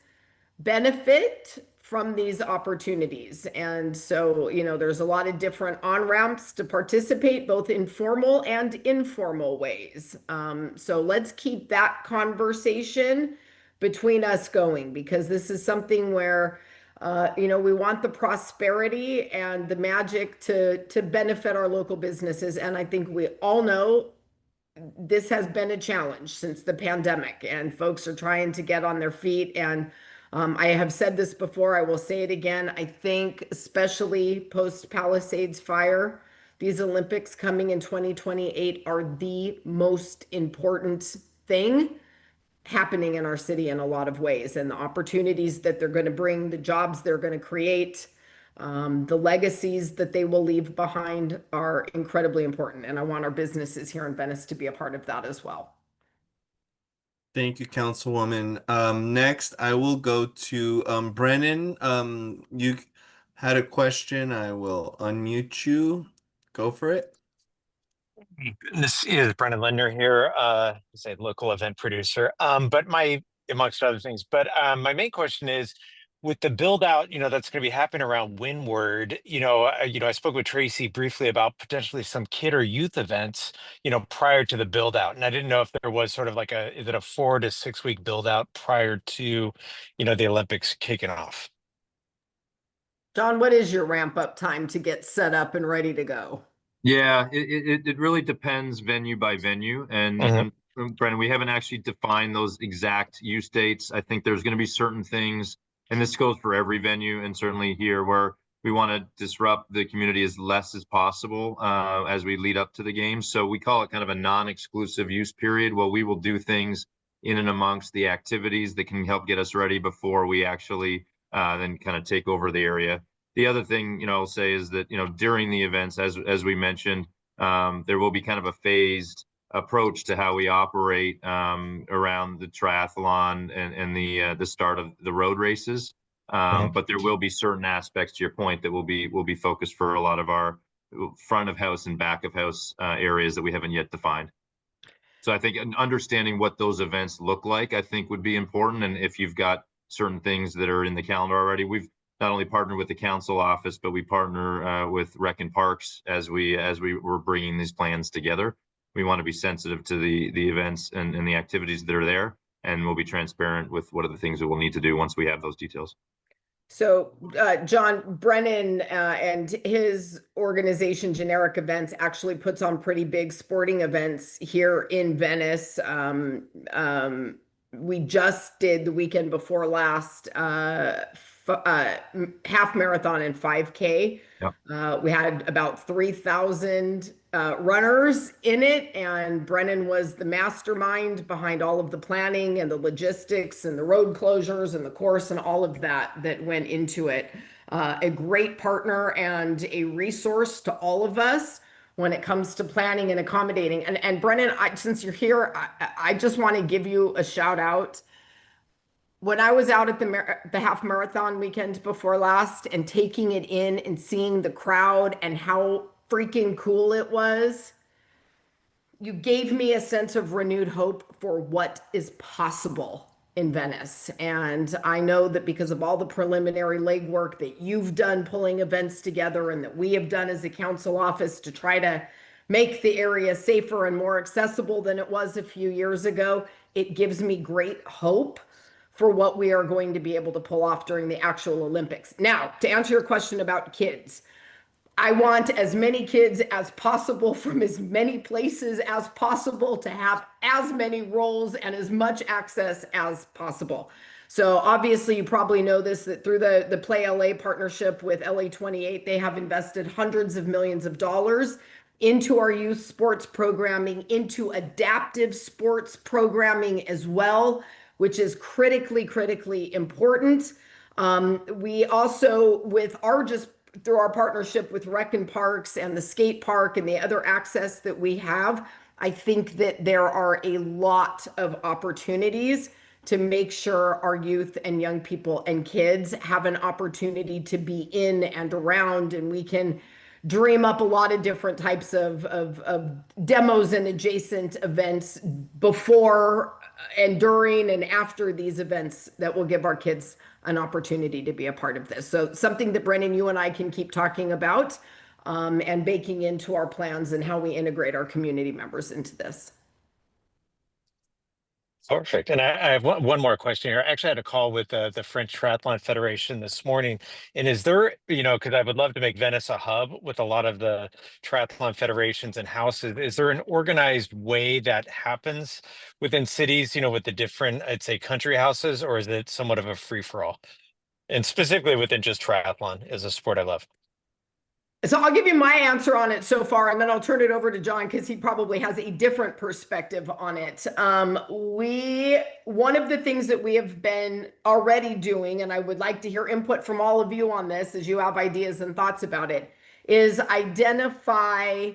Speaker 7: benefit from these opportunities. And so, there's a lot of different on-ramps to participate, both informal and informal ways. So let's keep that conversation between us going, because this is something where we want the prosperity and the magic to benefit our local businesses. And I think we all know this has been a challenge since the pandemic, and folks are trying to get on their feet. And I have said this before, I will say it again. I think, especially post Palisades fire, these Olympics coming in 2028 are the most important thing happening in our city in a lot of ways. And the opportunities that they're going to bring, the jobs they're going to create, the legacies that they will leave behind are incredibly important. And I want our businesses here in Venice to be a part of that as well.
Speaker 1: Thank you, Councilwoman. Next, I will go to Brennan. You had a question. I will unmute you. Go for it.
Speaker 11: This is Brendan Lindner here, say local event producer. But amongst other things, my main question is, with the build out, that's going to be happening around Windward. I spoke with Tracy briefly about potentially some kid or youth events, prior to the build out, and I didn't know if there was sort of like is it a 4 to 6 week build out prior to, the Olympics kicking off?
Speaker 7: John, what is your ramp up time to get set up and ready to go?
Speaker 3: Yeah, it really depends venue by venue. And Brennan, we haven't actually defined those exact use dates. I think there's going to be certain things, and this goes for every venue and certainly here, where we want to disrupt the community as less as possible as we lead up to the game. So we call it kind of a non-exclusive use period, where we will do things in and amongst the activities that can help get us ready before we actually then kind of take over the area. The other thing, I'll say is that, during the events, as we mentioned, there will be kind of a phased approach to how we operate around the triathlon and the start of the road races. But there will be certain aspects, to your point, that will be focused for a lot of our front of house and back of house areas that we haven't yet defined. So I think understanding what those events look like, I think, would be important. And if you've got certain things that are in the calendar already, we've not only partner with the council office, but we partner with Rec and Parks as we were bringing these plans together. We want to be sensitive to the events and the activities that are there, and we'll be transparent with what are the things that we'll need to do once we have those details.
Speaker 7: So, John, Brennan and his organization, Generic Events, actually puts on pretty big sporting events here in Venice. We just did the weekend before last half marathon and 5K.
Speaker 3: Yep.
Speaker 7: We had about 3,000 runners in it, and Brennan was the mastermind behind all of the planning and the logistics and the road closures and the course and all of that went into it. A great partner and a resource to all of us when it comes to planning and accommodating. And Brennan, since you're here, I just want to give you a shout out. When I was out at the half marathon weekend before last and taking it in and seeing the crowd and how freaking cool it was, you gave me a sense of renewed hope for what is possible in Venice. And I know that because of all the preliminary legwork that you've done pulling events together and that we have done as a council office to try to make the area safer and more accessible than it was a few years ago, it gives me great hope for what we are going to be able to pull off during the actual Olympics. Now, to answer your question about kids, I want as many kids as possible from as many places as possible to have as many roles and as much access as possible. So obviously you probably know this, that through the Play LA partnership with LA28, they have invested hundreds of millions of dollars into our youth sports programming, into adaptive sports programming as well, which is critically important. We also, with our just through our partnership with Rec and Parks and the skate park and the other access that we have, I think that there are a lot of opportunities to make sure our youth and young people and kids have an opportunity to be in and around, and we can dream up a lot of different types of demos and adjacent events before and during and after these events that will give our kids an opportunity to be a part of this. So something that Brennan, you and I can keep talking about and baking into our plans and how we integrate our community members into this.
Speaker 11: Perfect. And I have one more question here. I actually had a call with the French Triathlon Federation this morning. And is there, because I would love to make Venice a hub with a lot of the triathlon federations and houses, is there an organized way that happens within cities, with the different, I'd say, country houses, or is it somewhat of a free-for-all? And specifically within just triathlon is a sport I love.
Speaker 7: So I'll give you my answer on it so far, and then I'll turn it over to John because he probably has a different perspective on it. One of the things that we have been already doing, and I would like to hear input from all of you on this as you have ideas and thoughts about it, is identify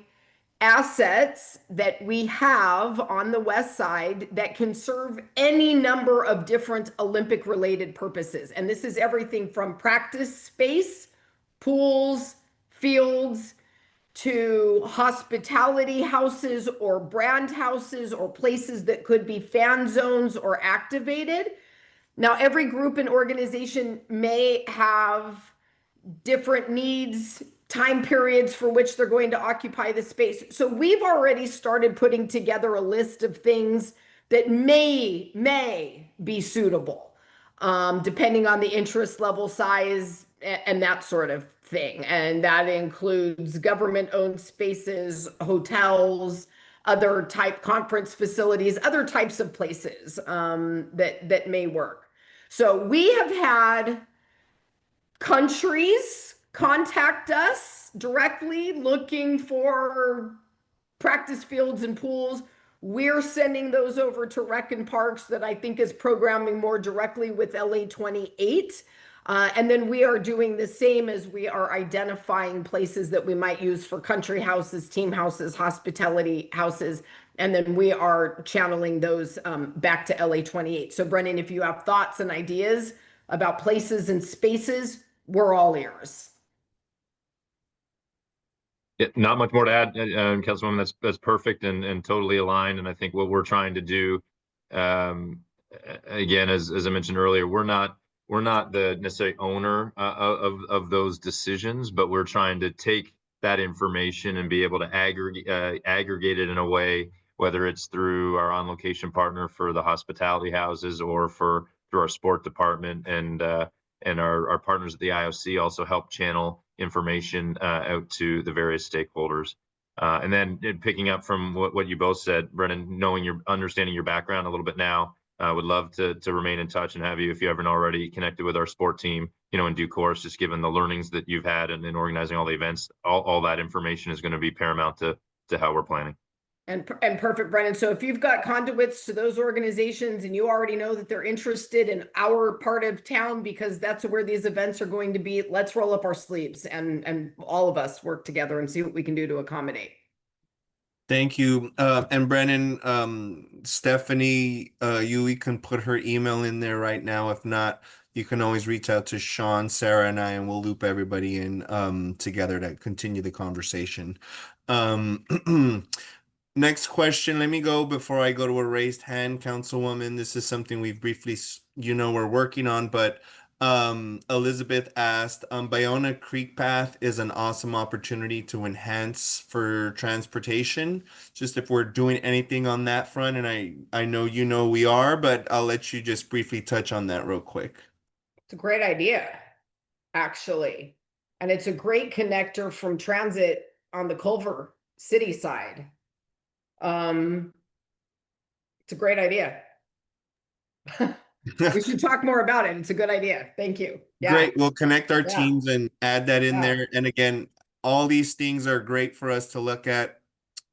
Speaker 7: assets that we have on the west side that can serve any number of different Olympic related purposes. And this is everything from practice space, pools, fields, to hospitality houses or brand houses or places that could be fan zones or activated. Now, every group and organization may have different needs, time periods for which they're going to occupy the space. So we've already started putting together a list of things that may be suitable, depending on the interest level, size, and that sort of thing. And that includes government-owned spaces, hotels, other type conference facilities, other types of places that may work. So we have had countries contact us directly looking for practice fields and pools. We're sending those over to Rec and Parks that I think is programming more directly with LA28. And then we are doing the same as we are identifying places that we might use for country houses, team houses, hospitality houses. And then we are channeling those back to LA28. So Brennan, if you have thoughts and ideas about places and spaces, we're all ears.
Speaker 3: Yeah, not much more to add, Councilwoman. That's perfect and totally aligned. And I think what we're trying to do, again, as I mentioned earlier, we're not the necessary owner of those decisions, but we're trying to take that information and be able to aggregate it in a way, whether it's through our on-location partner for the hospitality houses or through our sport department, and our partners at the IOC also help channel information out to the various stakeholders. And then picking up from what you both said, Brennan, understanding your background a little bit now, would love to remain in touch and have you, if you haven't already, connected with our sport team, in due course, just given the learnings that you've had in organizing all the events. All that information is going to be paramount to how we're planning.
Speaker 7: And perfect, Brennan. So if you've got conduits to those organizations and you already know that they're interested in our part of town because that's where these events are going to be, let's roll up our sleeves and all of us work together and see what we can do to accommodate.
Speaker 1: Thank you. And Brennan, Stephanie, you can put her email in there right now. If not, you can always reach out to Sean, Sarah, and I, and we'll loop everybody in together to continue the conversation. Next question. Let me go before I go to a raised hand, Councilwoman. This is something we've briefly, we're working on, but Elizabeth asked, Bayona Creek Path is an awesome opportunity to enhance for transportation. Just if we're doing anything on that front, and I know we are, but I'll let you just briefly touch on that real quick.
Speaker 7: It's a great idea, actually. And it's a great connector from transit on the Culver City side. It's a great idea. We should talk more about it. It's a good idea. Thank you. Yeah.
Speaker 1: Great. We'll connect our teams and add that in there. And again, all these things are great for us to look at.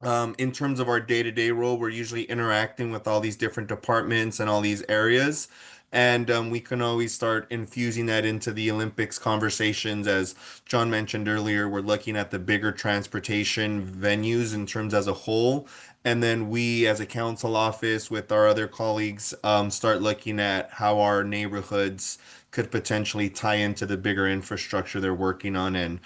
Speaker 1: In terms of our day-to-day role, we're usually interacting with all these different departments and all these areas. And we can always start infusing that into the Olympics conversations. As John mentioned earlier, we're looking at the bigger transportation venues in terms as a whole. And then we, as a council office, with our other colleagues, start looking at how our neighborhoods could potentially tie into the bigger infrastructure they're working on. And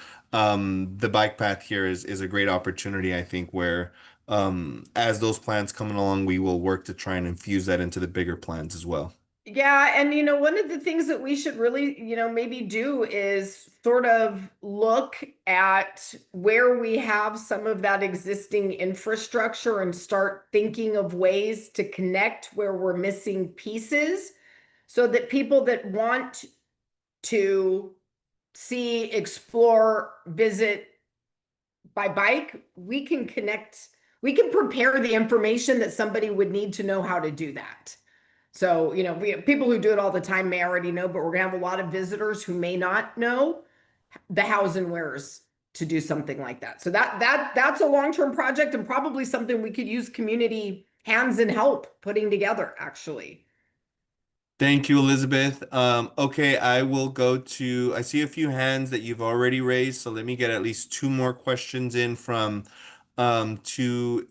Speaker 1: the bike path here is a great opportunity, I think, where as those plans come along, we will work to try and infuse that into the bigger plans as well.
Speaker 7: Yeah, and one of the things that we should really, maybe do is sort of look at where we have some of that existing infrastructure and start thinking of ways to connect where we're missing pieces so that people that want to see, explore, visit by bike, we can connect, we can prepare the information that somebody would need to know how to do that. So, we have people who do it all the time may already know, but we're gonna have a lot of visitors who may not know the hows and wheres to do something like that. So that's a long-term project and probably something we could use community hands and help putting together, actually.
Speaker 1: Thank you, Elizabeth. Okay, I will go to, I see a few hands that you've already raised, so let me get at least two more questions in from two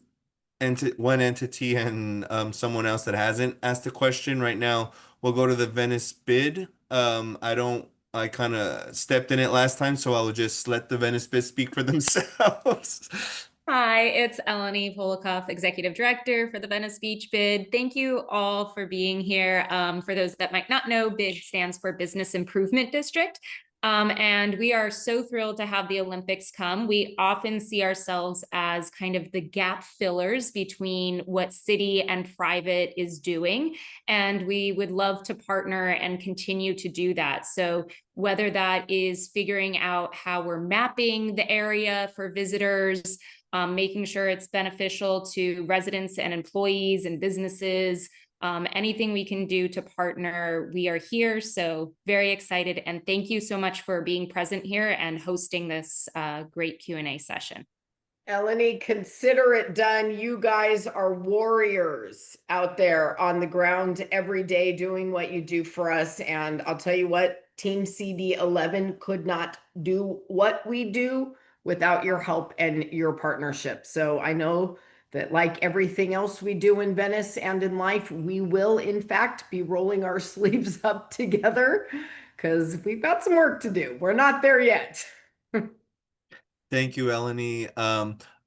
Speaker 1: one entity and someone else that hasn't asked a question right now. We'll go to the Venice bid. I kind of stepped in it last time, so I'll just let the Venice bid speak for themselves.
Speaker 2: Hi, it's Eleni Polikoff, Executive Director for the Venice Beach Bid. Thank you all for being here. For those that might not know, BID stands for Business Improvement District. And we are so thrilled to have the Olympics come. We often see ourselves as kind of the gap fillers between what city and private is doing. And we would love to partner and continue to do that. So whether that is figuring out how we're mapping the area for visitors, making sure it's beneficial to residents and employees and businesses, anything we can do to partner, we are here. So very excited. And thank you so much for being present here and hosting this great Q&A session.
Speaker 7: Eleni, consider it done. You guys are warriors out there on the ground every day doing what you do for us. And I'll tell you what, Team CD11 could not do what we do without your help and your partnership. So I know that, like everything else we do in Venice and in life, we will in fact be rolling our sleeves up together because we've got some work to do. We're not there yet.
Speaker 1: Thank you, Eleni.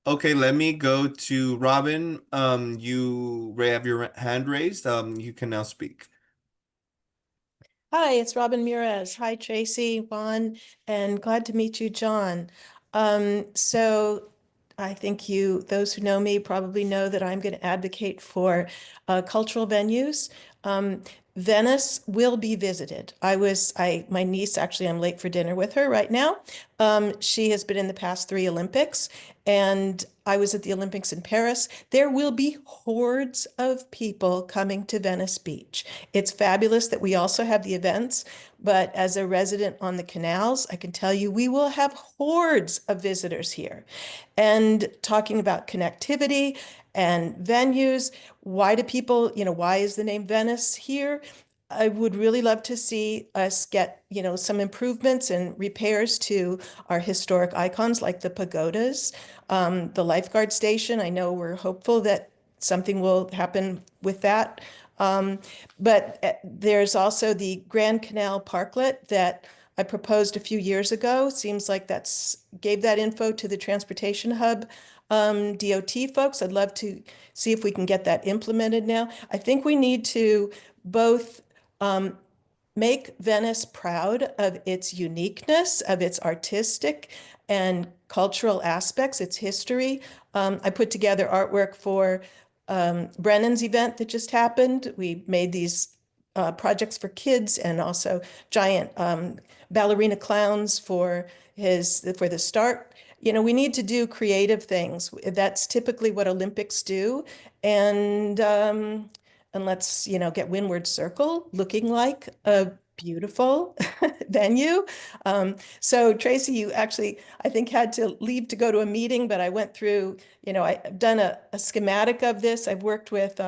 Speaker 1: Okay, let me go to Robin. You have your hand raised. You can now speak.
Speaker 12: Hi, it's Robin Murez. Hi, Tracy, Juan, and glad to meet you, John. So I think those who know me probably know that I'm going to advocate for cultural venues. Venice will be visited. My niece, actually, I'm late for dinner with her right now. She has been in the past 3 Olympics, and I was at the Olympics in Paris. There will be hordes of people coming to Venice Beach. It's fabulous that we also have the events, but as a resident on the canals, I can tell you we will have hordes of visitors here. And talking about connectivity and venues, why is the name Venice here? I would really love to see us get, some improvements and repairs to our historic icons like the pagodas, the lifeguard station. I know we're hopeful that something will happen with that. But there's also the Grand Canal Parklet that I proposed a few years ago. Seems like gave that info to the Transportation Hub DOT folks. I'd love to see if we can get that implemented now. I think we need to both make Venice proud of its uniqueness, of its artistic and cultural aspects, its history. I put together artwork for Brennan's event that just happened. We made these projects for kids and also giant ballerina clowns for the start. We need to do creative things. That's typically what Olympics do. And let's, get Windward Circle looking like a beautiful venue. So Tracy, you actually, I think, had to leave to go to a meeting, but I went through, I've done a schematic of this. I've worked with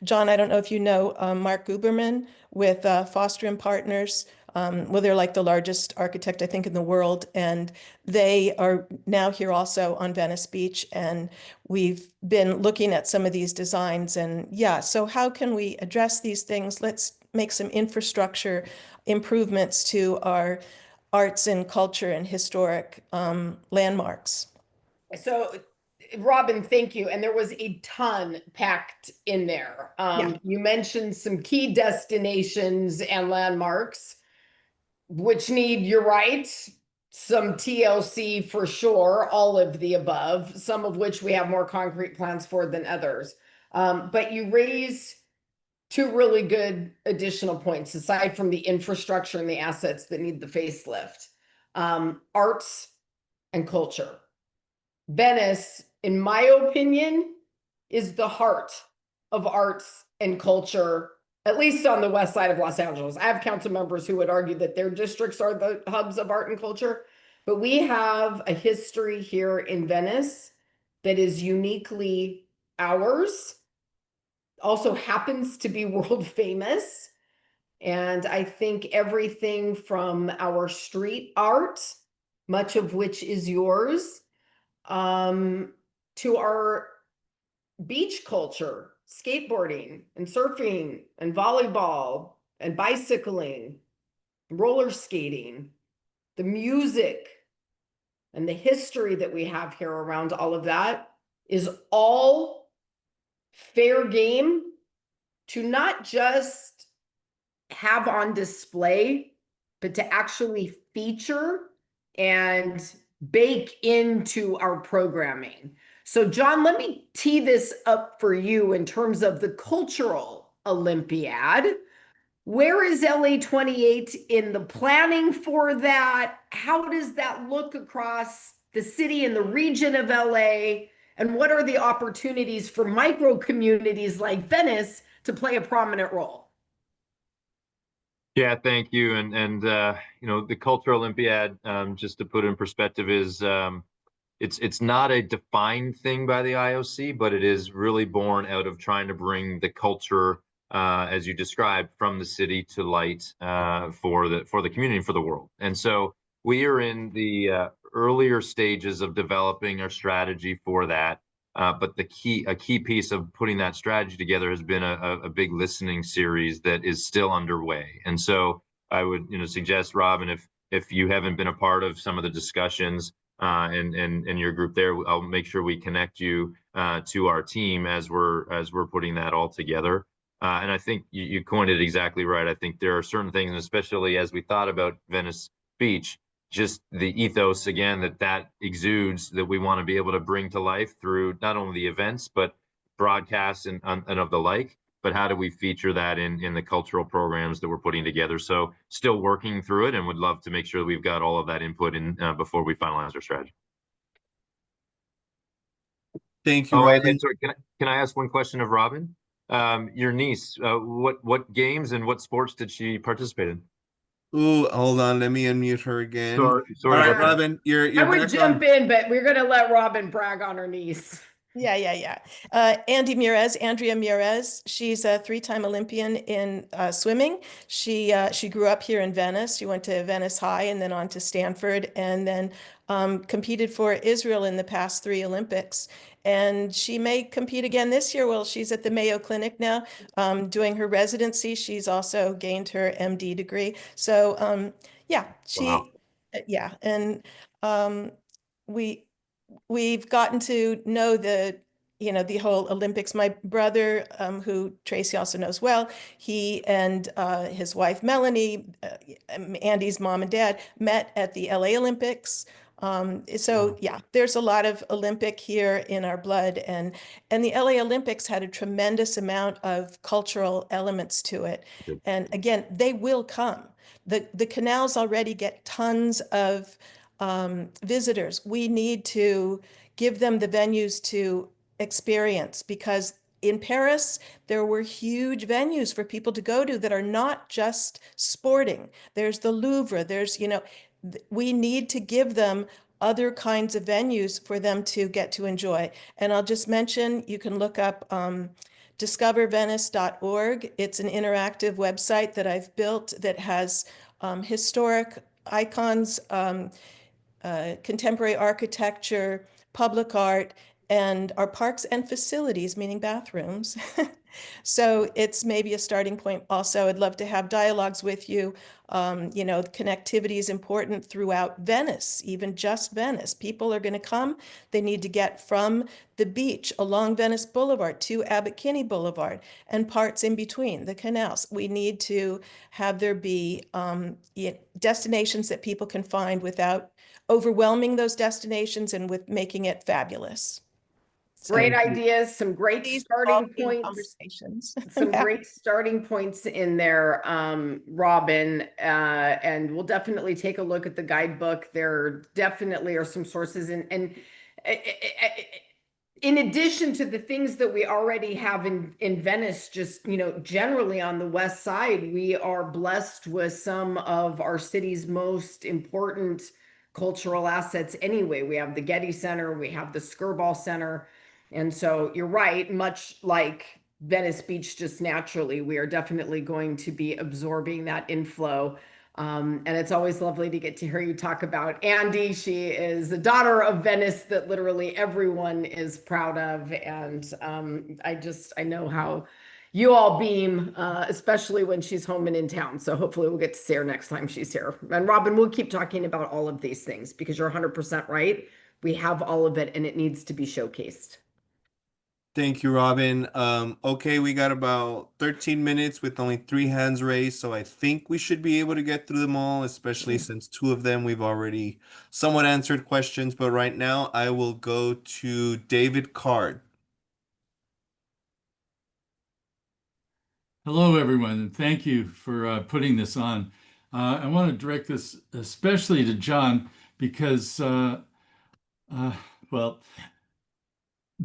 Speaker 12: John, I don't know if you know Mark Guberman with Foster and Partners. Well, they're like the largest architect, I think, in the world. And they are now here also on Venice Beach. And we've been looking at some of these designs. And yeah, so how can we address these things? Let's make some infrastructure improvements to our arts and culture and historic landmarks.
Speaker 4: So, Robin, thank you. And there was a ton packed in there.
Speaker 12: Yeah.
Speaker 4: You mentioned some key destinations and landmarks, which need, you're right, some TLC for sure, all of the above, some of which we have more concrete plans for than others. But you raise two really good additional points, aside from the infrastructure and the assets that need the facelift. Arts and culture. Venice, in my opinion, is the heart of arts and culture, at least on the west side of Los Angeles. I have council members who would argue that their districts are the hubs of art and culture, but we have a history here in Venice that is uniquely ours, also happens to be world famous. And I think everything from our street art, much of which is yours, to our beach culture, skateboarding and surfing and volleyball and bicycling, roller skating, the music and the history that we have here around all of that is all fair game to not just have on display, but to actually feature and bake into our programming. So John, let me tee this up for you in terms of the cultural Olympiad. Where is LA28 in the planning for that? How does that look across the city and the region of LA? And what are the opportunities for micro communities like Venice to play a prominent role?
Speaker 3: Yeah, thank you. And the Cultural Olympiad, just to put in perspective, is it's not a defined thing by the IOC, but it is really born out of trying to bring the culture, as you described, from the city to light for the community and for the world. And so we are in the earlier stages of developing our strategy for that. But a key piece of putting that strategy together has been a big listening series that is still underway. And so I would suggest, Robin, if you haven't been a part of some of the discussions and your group there, I'll make sure we connect you to our team as we're putting that all together. And I think you coined it exactly right. I think there are certain things, especially as we thought about Venice Beach, just the ethos again that exudes, that we want to be able to bring to life through not only the events but broadcasts and of the like. But how do we feature that in the cultural programs that we're putting together? So still working through it, and would love to make sure that we've got all of that input in before we finalize our strategy.
Speaker 1: Thank you,
Speaker 3: Oh,
Speaker 1: Robin.
Speaker 3: and sorry, can I ask one question of Robin? Your niece, what games and what sports did she participate in?
Speaker 1: Ooh, hold on. Let me unmute her again.
Speaker 3: Sorry
Speaker 1: All right,
Speaker 3: about that.
Speaker 1: Robin, you're
Speaker 4: I would
Speaker 1: back
Speaker 4: jump
Speaker 1: on.
Speaker 4: in, but we're going to let Robin brag on her niece.
Speaker 12: Yeah. Andrea Murez, she's a three-time Olympian in swimming. She grew up here in Venice. She went to Venice High and then on to Stanford, and then competed for Israel in the past three Olympics. And she may compete again this year. Well, she's at the Mayo Clinic now doing her residency. She's also gained her MD degree. So yeah,
Speaker 3: Wow.
Speaker 12: and we've gotten to know the whole Olympics. My brother, who Tracy also knows well, he and his wife Melanie, Andy's mom and dad, met at the LA Olympics. So yeah, there's a lot of Olympic here in our blood, and the LA Olympics had a tremendous amount of cultural elements to it.
Speaker 3: Good.
Speaker 12: And again, they will come. The canals already get tons of visitors. We need to give them the venues to experience, because in Paris, there were huge venues for people to go to that are not just sporting. There's the Louvre, there's, we need to give them other kinds of venues for them to get to enjoy. And I'll just mention, you can look up discovervenice.org. It's an interactive website that I've built that has historic icons, contemporary architecture, public art, and our parks and facilities, meaning bathrooms. So it's maybe a starting point. Also, I'd love to have dialogues with you. Connectivity is important throughout Venice, even just Venice. People are going to come. They need to get from the beach along Venice Boulevard to Abbot Kinney Boulevard and parts in between, the canals. We need to have there be destinations that people can find without overwhelming those destinations and with making it fabulous.
Speaker 4: Great ideas, some great
Speaker 12: These
Speaker 4: starting
Speaker 12: all
Speaker 4: points.
Speaker 12: conversations.
Speaker 4: Some great starting points in there, Robin, and we'll definitely take a look at the guidebook. There definitely are some sources, and in addition to the things that we already have in Venice, just generally on the west side, we are blessed with some of our city's most important cultural assets anyway. We have the Getty Center, we have the Skirball Center. And so you're right, much like Venice Beach, just naturally, we are definitely going to be absorbing that inflow. And it's always lovely to get to hear you talk about Andy. She is the daughter of Venice that literally everyone is proud of. And I know how you all beam, especially when she's home and in town. So hopefully we'll get to see her next time she's here. And Robin, we'll keep talking about all of these things because you're 100% right. We have all of it and it needs to be showcased.
Speaker 1: Thank you, Robin. Okay, we got about 13 minutes with only 3 hands raised, so I think we should be able to get through them all, especially since 2 of them we've already somewhat answered questions. But right now, I will go to David Card.
Speaker 13: Hello, everyone, and thank you for putting this on. I want to direct this especially to John because, well,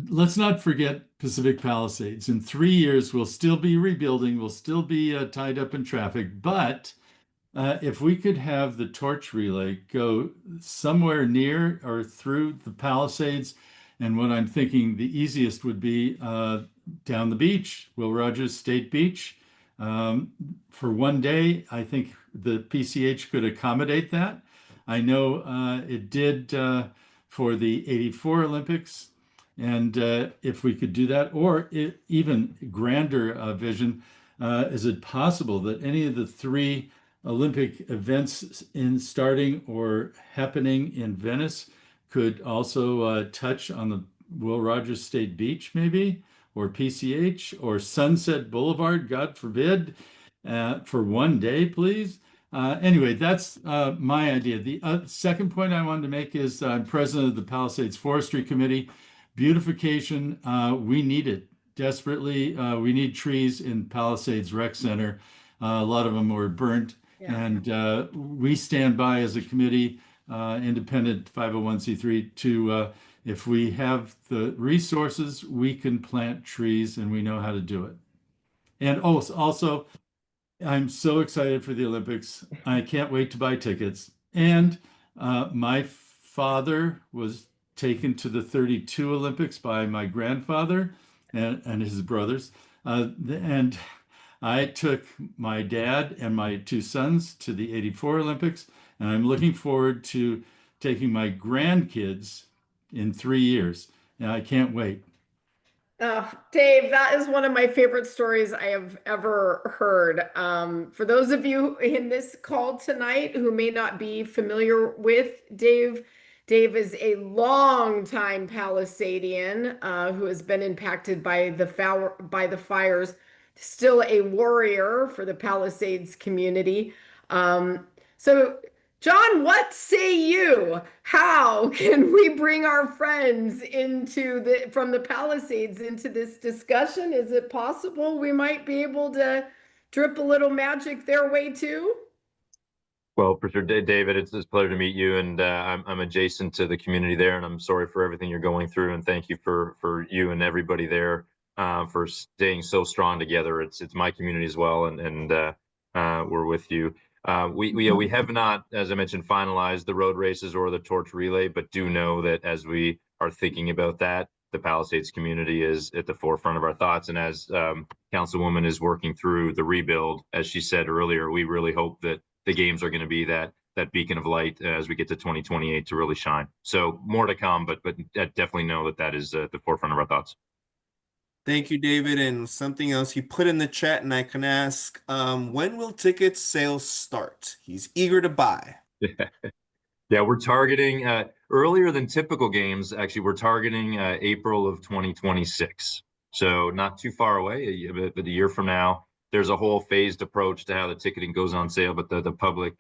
Speaker 13: let's not forget Pacific Palisades. In 3 years, we'll still be rebuilding, we'll still be tied up in traffic, but if we could have the torch relay go somewhere near or through the Palisades, and what I'm thinking the easiest would be down the beach, Will Rogers State Beach. For one day, I think the PCH could accommodate that. I know it did for the '84 Olympics. And if we could do that, or even grander vision, is it possible that any of the 3 Olympic events in starting or happening in Venice could also touch on the Will Rogers State Beach, maybe, or PCH, or Sunset Boulevard, God forbid, for one day, please? Anyway, that's my idea. The second point I wanted to make is I'm president of the Palisades Forestry Committee. Beautification, we need it desperately. We need trees in Palisades Rec Center. A lot of them were burnt. Yeah. And we stand by as a committee, independent 501c3, to if we have the resources, we can plant trees and we know how to do it. And also, I'm so excited for the Olympics. I can't wait to buy tickets. And my father was taken to the '32 Olympics by my grandfather and his brothers. And I took my dad and my 2 sons to the '84 Olympics, and I'm looking forward to taking my grandkids in 3 years. And I can't wait.
Speaker 4: Dave, that is one of my favorite stories I have ever heard. For those of you in this call tonight who may not be familiar with Dave, Dave is a longtime Palisadian who has been impacted by the fires, still a warrior for the Palisades community. So John, what say you? How can we bring our friends from the Palisades into this discussion? Is it possible we might be able to drip a little magic their way too?
Speaker 3: Well, for sure, David, it's a pleasure to meet you, and I'm adjacent to the community there, and I'm sorry for everything you're going through, and thank you for you and everybody there for staying so strong together. It's my community as well, and we're with you. We have not, as I mentioned, finalized the road races or the torch relay, but do know that as we are thinking about that, the Palisades community is at the forefront of our thoughts. And as Councilwoman is working through the rebuild, as she said earlier, we really hope that the games are going to be that beacon of light as we get to 2028 to really shine. So more to come, but definitely know that that is at the forefront of our thoughts.
Speaker 1: Thank you, David. And something else he put in the chat, and I can ask, when will ticket sales start? He's eager to buy.
Speaker 3: Yeah, we're targeting earlier than typical games. Actually, we're targeting April of 2026. So not too far away, but a year from now. There's a whole phased approach to how the ticketing goes on sale, but the public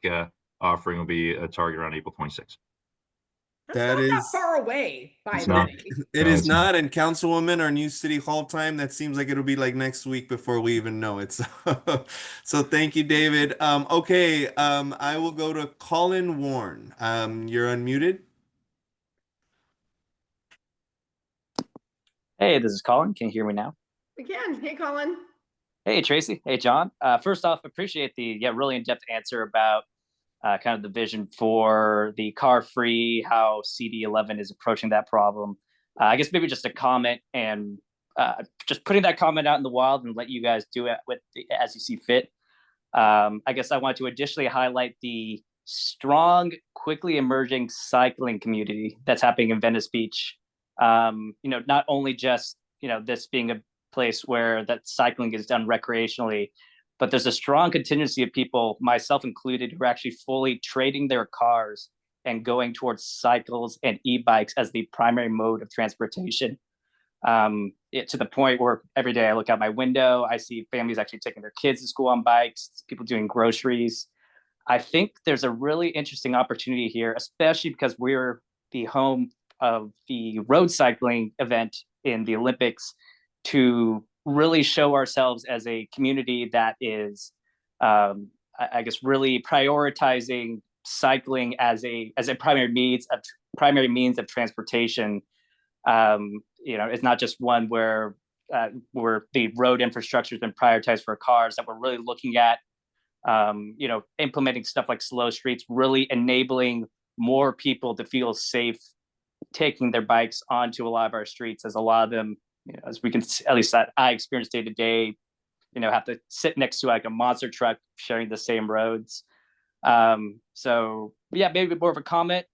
Speaker 3: offering will be a target around April 26th.
Speaker 1: That
Speaker 4: Not
Speaker 1: is
Speaker 4: far away, by
Speaker 3: It's
Speaker 4: the
Speaker 3: not.
Speaker 4: way.
Speaker 1: It
Speaker 3: No,
Speaker 1: is
Speaker 3: it's
Speaker 1: not, and Councilwoman, our new City Hall time, that seems like it'll be like next week before we even know it. So thank you, David. Okay, I will go to Colin Warren. You're unmuted.
Speaker 14: Hey, this is Colin. Can you hear me now?
Speaker 4: We can. Hey, Colin.
Speaker 14: Hey, Tracy. Hey, John. First off, appreciate the really in-depth answer about kind of the vision for the car-free, how CD11 is approaching that problem. I guess maybe just a comment and just putting that comment out in the wild and let you guys do it as you see fit. I guess I want to additionally highlight the strong, quickly emerging cycling community that's happening in Venice Beach. Not only just this being a place where that cycling is done recreationally, but there's a strong contingency of people, myself included, who are actually fully trading their cars and going towards cycles and e-bikes as the primary mode of transportation. To the point where every day I look out my window, I see families actually taking their kids to school on bikes, people doing groceries. I think there's a really interesting opportunity here, especially because we're the home of the road cycling event in the Olympics, to really show ourselves as a community that is, I guess, really prioritizing cycling as a primary means of transportation. It's not just one where the road infrastructure has been prioritized for cars, that we're really looking at implementing stuff like slow streets, really enabling more people to feel safe taking their bikes onto a lot of our streets, as a lot of them, as we can, at least that I experience day to day, have to sit next to like a monster truck sharing the same roads. So yeah, maybe more of a comment.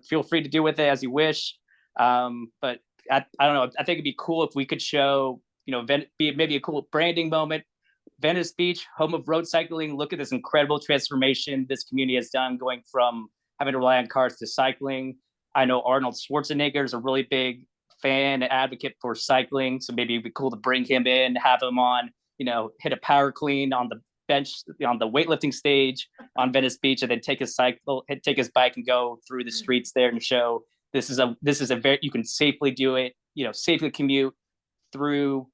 Speaker 14: Feel free to do with it as you wish. But I don't know. I think it'd be cool if we could show, be maybe a cool branding moment. Venice Beach, home of road cycling. Look at this incredible transformation this community has done, going from having to rely on cars to cycling. I know Arnold Schwarzenegger is a really big fan and advocate for cycling, so maybe it'd be cool to bring him in, have him on, hit a power clean on the bench on the weightlifting stage on Venice Beach, and then take his bike and go through the streets there and show this is a very, you can safely do it, safely commute through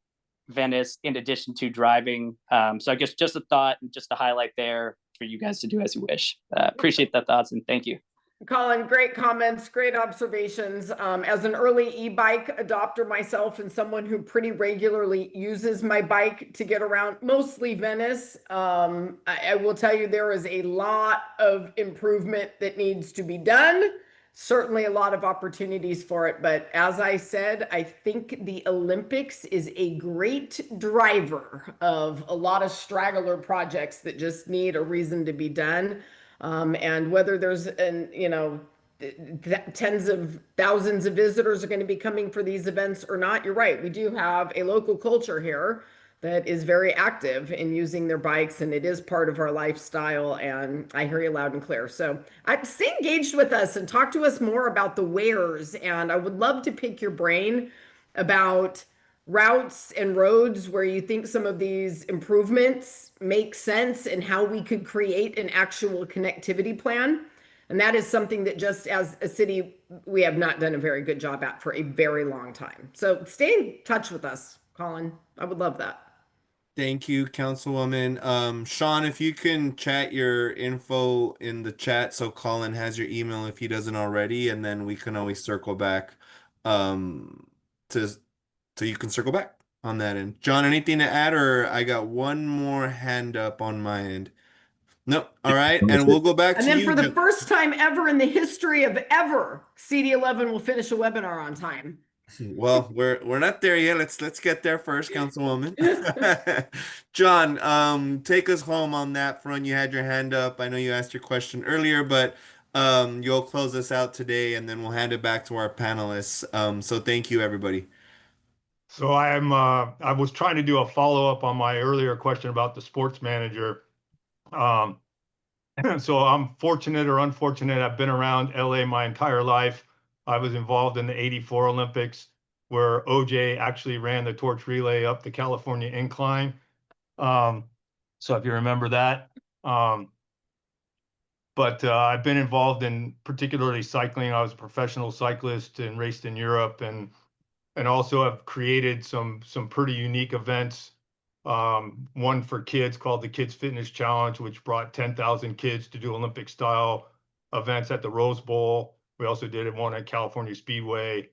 Speaker 14: Venice in addition to driving. So I guess just a thought and just a highlight there for you guys to do as you wish. Appreciate the thoughts and thank you.
Speaker 4: Colin, great comments, great observations. As an early e-bike adopter myself and someone who pretty regularly uses my bike to get around, mostly Venice, I will tell you there is a lot of improvement that needs to be done. Certainly a lot of opportunities for it. But as I said, I think the Olympics is a great driver of a lot of straggler projects that just need a reason to be done. And whether there's tens of thousands of visitors are going to be coming for these events or not, you're right. We do have a local culture here that is very active in using their bikes, and it is part of our lifestyle. And I hear you loud and clear. So stay engaged with us and talk to us more about the wheres. And I would love to pick your brain about routes and roads where you think some of these improvements make sense and how we could create an actual connectivity plan. And that is something that just as a city, we have not done a very good job at for a very long time. So stay in touch with us, Colin. I would love that.
Speaker 1: Thank you, Councilwoman. Sean, if you can chat your info in the chat so Colin has your email if he doesn't already, and then we can always circle back to so you can circle back. on that end. John, anything to add, or I got one more hand up on my end? Nope. All right, and we'll go back
Speaker 7: And
Speaker 1: to
Speaker 7: then
Speaker 1: you,
Speaker 7: for the first time ever in the history of ever, CD11 will finish a webinar on time.
Speaker 1: Well, we're not there yet. Let's get there first, Councilwoman. John, take us home on that front. You had your hand up. I know you asked your question earlier, but you'll close us out today, and then we'll hand it back to our panelists. So thank you, everybody.
Speaker 8: So I was trying to do a follow-up on my earlier question about the sports manager. So I'm fortunate or unfortunate. I've been around LA my entire life. I was involved in the '84 Olympics where OJ actually ran the torch relay up the California incline. So if you remember that. But I've been involved in particularly cycling. I was a professional cyclist and raced in Europe, and also have created some pretty unique events. One for kids called the Kids Fitness Challenge, which brought 10,000 kids to do Olympic style events at the Rose Bowl. We also did one at California Speedway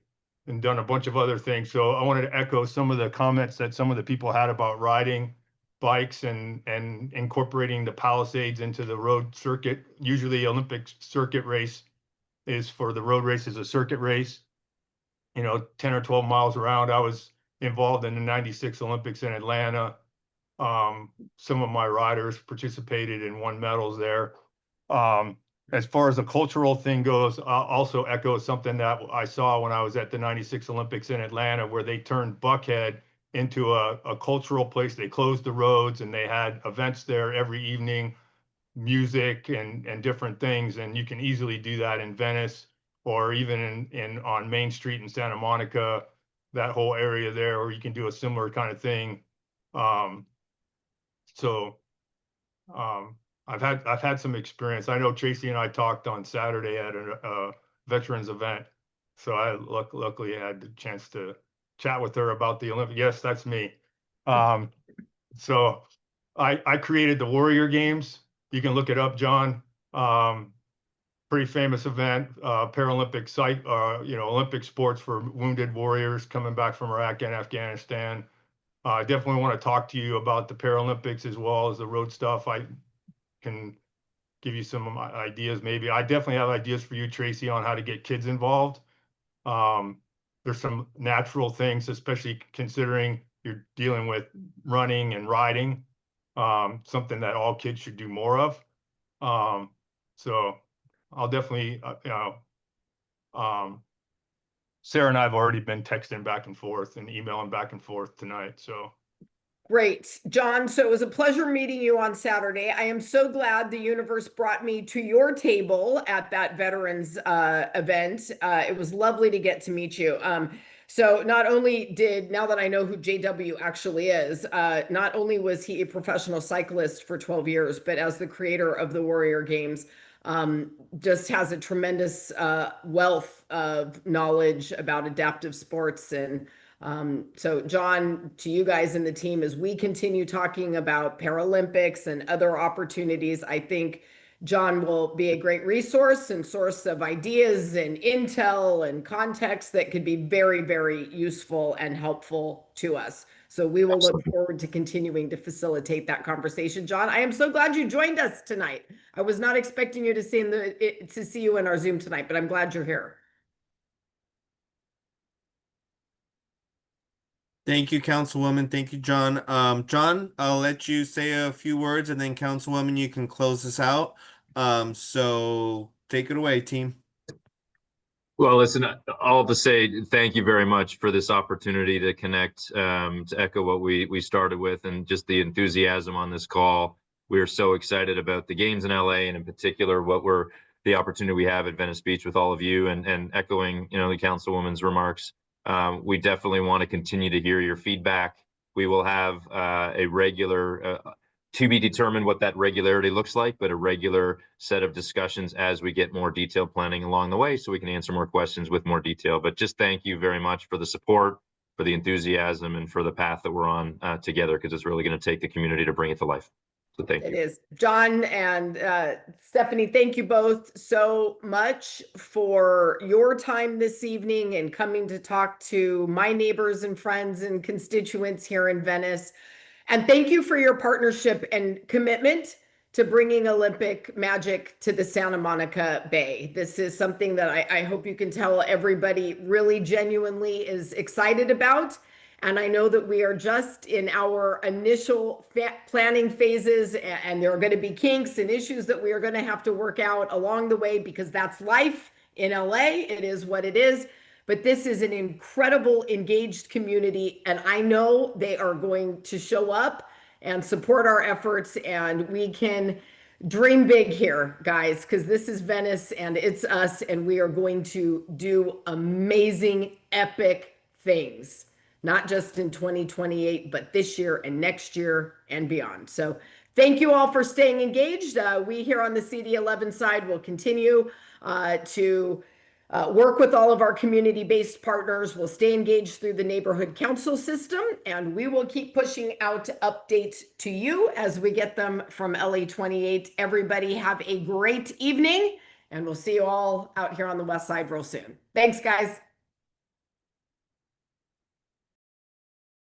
Speaker 8: and done a bunch of other things. So I wanted to echo some of the comments that some of the people had about riding bikes and incorporating the Palisades into the road circuit. Usually Olympic circuit race is for the road race is a circuit race, 10 or 12 miles around. I was involved in the '96 Olympics in Atlanta. Some of my riders participated and won medals there. As far as the cultural thing goes, I'll also echo something that I saw when I was at the '96 Olympics in Atlanta, where they turned Buckhead into a cultural place. They closed the roads and they had events there every evening, music and different things. And you can easily do that in Venice or even in on Main Street in Santa Monica, that whole area there, or you can do a similar kind of thing. So I've had some experience. I know Tracy and I talked on Saturday at a veterans event, so I luckily had the chance to chat with her about the Olympic. Yes, that's me. So I created the Warrior Games. You can look it up, John. Pretty famous event, Paralympic Olympic sports for wounded warriors coming back from Iraq and Afghanistan. I definitely want to talk to you about the Paralympics as well as the road stuff. I can give you some ideas, maybe. I definitely have ideas for you, Tracy, on how to get kids involved. There's some natural things, especially considering you're dealing with running and riding, something that all kids should do more of. So I'll definitely, Sarah and I have already been texting back and forth and emailing back and forth tonight. So
Speaker 7: Great, John. So it was a pleasure meeting you on Saturday. I am so glad the universe brought me to your table at that veterans event. It was lovely to get to meet you. So not only now that I know who JW actually is, not only was he a professional cyclist for 12 years, but as the creator of the Warrior Games, just has a tremendous wealth of knowledge about adaptive sports. And so John, to you guys in the team, as we continue talking about Paralympics and other opportunities, I think John will be a great resource and source of ideas and intel and context that could be very, very useful and helpful to us. So we will look forward to continuing to facilitate that conversation. John, I am so glad you joined us tonight. I was not expecting you to see you in our Zoom tonight, but I'm glad you're here.
Speaker 1: Thank you, Councilwoman. Thank you, John. John, I'll let you say a few words, and then Councilwoman, you can close this out. So take it away, team.
Speaker 3: Well, listen, I'll just say thank you very much for this opportunity to connect, to echo what we started with and just the enthusiasm on this call. We are so excited about the games in LA and in particular the opportunity we have at Venice Beach with all of you and echoing, the Councilwoman's remarks. We definitely want to continue to hear your feedback. We will have a regular to be determined what that regularity looks like, but a regular set of discussions as we get more detailed planning along the way so we can answer more questions with more detail. But just thank you very much for the support, for the enthusiasm, and for the path that we're on together, because it's really going to take the community to bring it to life. So thank
Speaker 7: It
Speaker 3: you.
Speaker 7: is. John and Stephanie, thank you both so much for your time this evening and coming to talk to my neighbors and friends and constituents here in Venice. And thank you for your partnership and commitment to bringing Olympic magic to the Santa Monica Bay. This is something that I hope you can tell everybody really genuinely is excited about. And I know that we are just in our initial planning phases, and there are going to be kinks and issues that we are going to have to work out along the way because that's life in LA. It is what it is. But this is an incredible engaged community, and I know they are going to show up and support our efforts, and we can dream big here, guys, because this is Venice and it's us, and we are going to do amazing, epic things, not just in 2028, but this year and next year and beyond. So thank you all for staying engaged. We here on the CD11 side will continue to work with all of our community-based partners. We'll stay engaged through the neighborhood council system, and we will keep pushing out updates to you as we get them from LA28. Everybody have a great evening, and we'll see you all out here on the west side real soon. Thanks, guys.